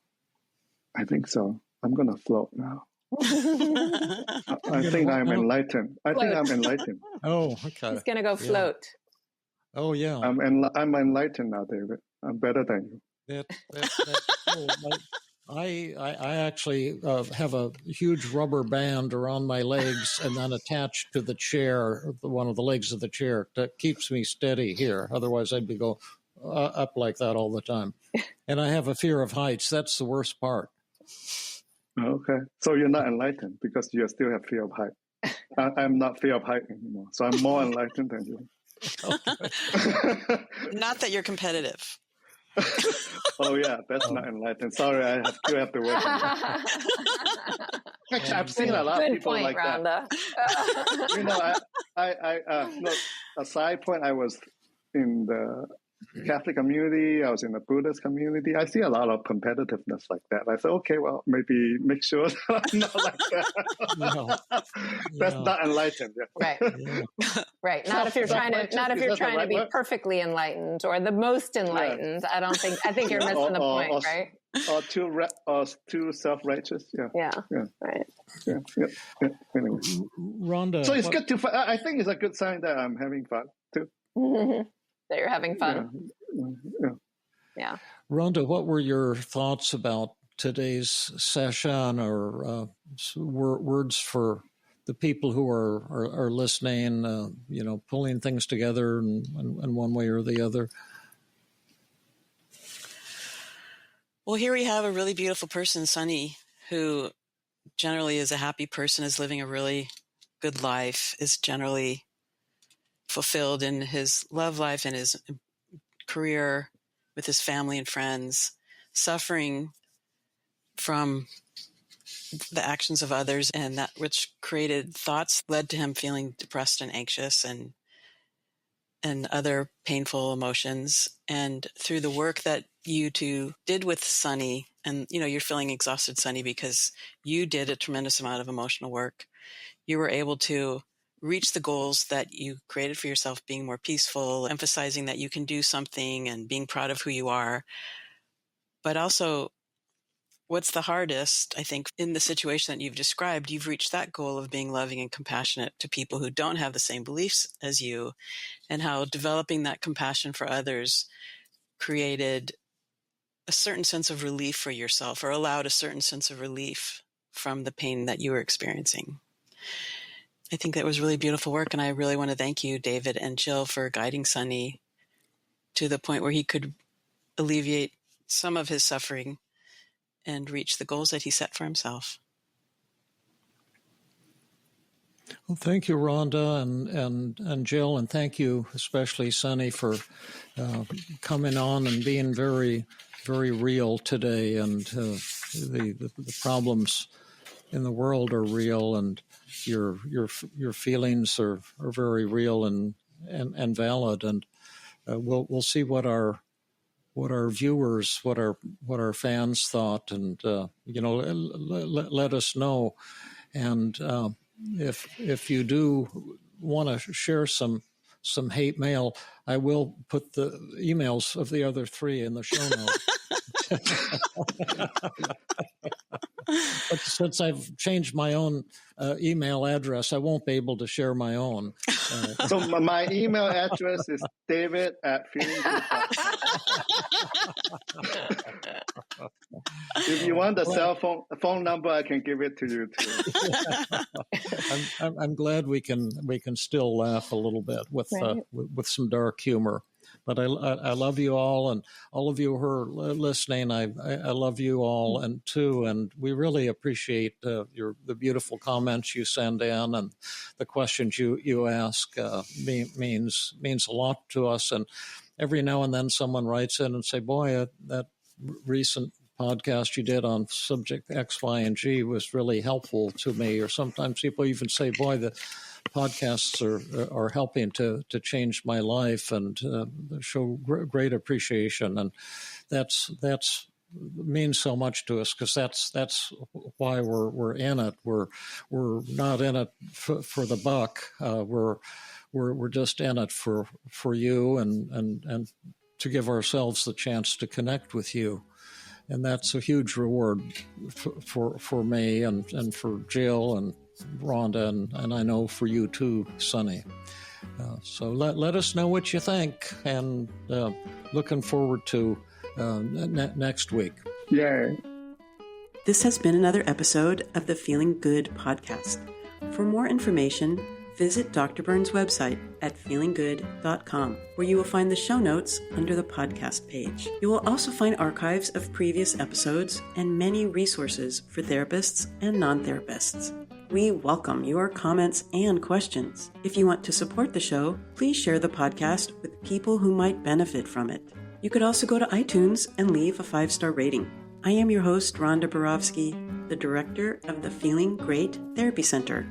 I think so. I'm going to float now. I think I'm enlightened. Oh, okay. He's going to go float. Oh, yeah. I'm enlightened now, David. I'm better than you. I actually have a huge rubber band around my legs and then attached to the chair, one of the legs of the chair, that keeps me steady here. Otherwise, I'd be go up like that all the time. And I have a fear of heights. That's the worst part. Okay. So you're not enlightened because you still have fear of height. I'm not fear of height anymore. So I'm more enlightened than you. Not that you're competitive. Oh yeah, that's not enlightened. Sorry, I still have to work on that. Actually, I've seen a lot of people point, like Rhonda. that. No, a side point. I was in the Catholic community. I was in the Buddhist community. I see a lot of competitiveness like that. I said, okay, well, maybe make sure that I'm not like that. No. That's not enlightened. Yeah. Right. Yeah. Right. Not if you're trying to be perfectly enlightened or the most enlightened. Yeah. I think you're missing the point, right? Or too self-righteous. Yeah. Yeah. Right. Yeah. Anyway. Rhonda. So it's good to. I think it's a good sign that I'm having fun too. That you're having fun. Yeah. Rhonda, what were your thoughts about today's session, or words for the people who are listening, pulling things together in one way or the other? Well, here we have a really beautiful person, Sunny, who generally is a happy person, is living a really good life, is generally fulfilled in his love life and his career with his family and friends, suffering from the actions of others, and that which created thoughts led to him feeling depressed and anxious and other painful emotions. And through the work that you two did with Sunny, and you're feeling exhausted, Sunny, because you did a tremendous amount of emotional work, you were able to reach the goals that you created for yourself, being more peaceful, emphasizing that you can do something and being proud of who you are. But also, what's the hardest, I think, in the situation that you've described, you've reached that goal of being loving and compassionate to people who don't have the same beliefs as you, and how developing that compassion for others created a certain sense of relief for yourself, or allowed a certain sense of relief from the pain that you were experiencing. I think that was really beautiful work, and I really want to thank you, David and Jill, for guiding Sunny to the point where he could alleviate some of his suffering and reach the goals that he set for himself. Well, thank you, Rhonda and Jill, and thank you especially, Sunny, for coming on and being very, very real today. And the problems in the world are real, and your feelings are very real and valid. And we'll see what our viewers, what our fans thought, and let us know. And if you do want to share some hate mail, I will put the emails of the other three in the show notes. But since I've changed my own email address, I won't be able to share my own. So my email address is david@feelinggood.com. If you want the cell phone number, I can give it to you too. I'm glad we can still laugh a little bit with some dark humor. But I love you all, and all of you who are listening. I love you all, and we really appreciate the beautiful comments you send in, and the questions you ask means a lot to us. And every now and then someone writes in and say, "Boy, that recent podcast you did on subject X, Y, and G was really helpful to me." Or sometimes people even say, "Boy, the podcasts are helping to change my life," and show great appreciation. And that's means so much to us, because that's why we're in it. We're not in it for the buck. We're just in it for you and to give ourselves the chance to connect with you. And that's a huge reward for me and for Jill and Rhonda, and I know for you too, Sunny. So let us know what you think, and looking forward to next week. Yeah. This has been another episode of the Feeling Good podcast. For more information, visit Dr. Burns' website at feelinggood.com, where you will find the show notes under the podcast page. You will also find archives of previous episodes and many resources for therapists and non-therapists. We welcome your comments and questions. If you want to support the show, please share the podcast with people who might benefit from it. You could also go to iTunes and leave a 5-star rating. I am your host, Rhonda Borofsky, the director of the Feeling Great Therapy Center.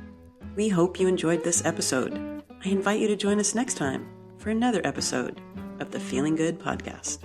We hope you enjoyed this episode. I invite you to join us next time for another episode of the Feeling Good podcast.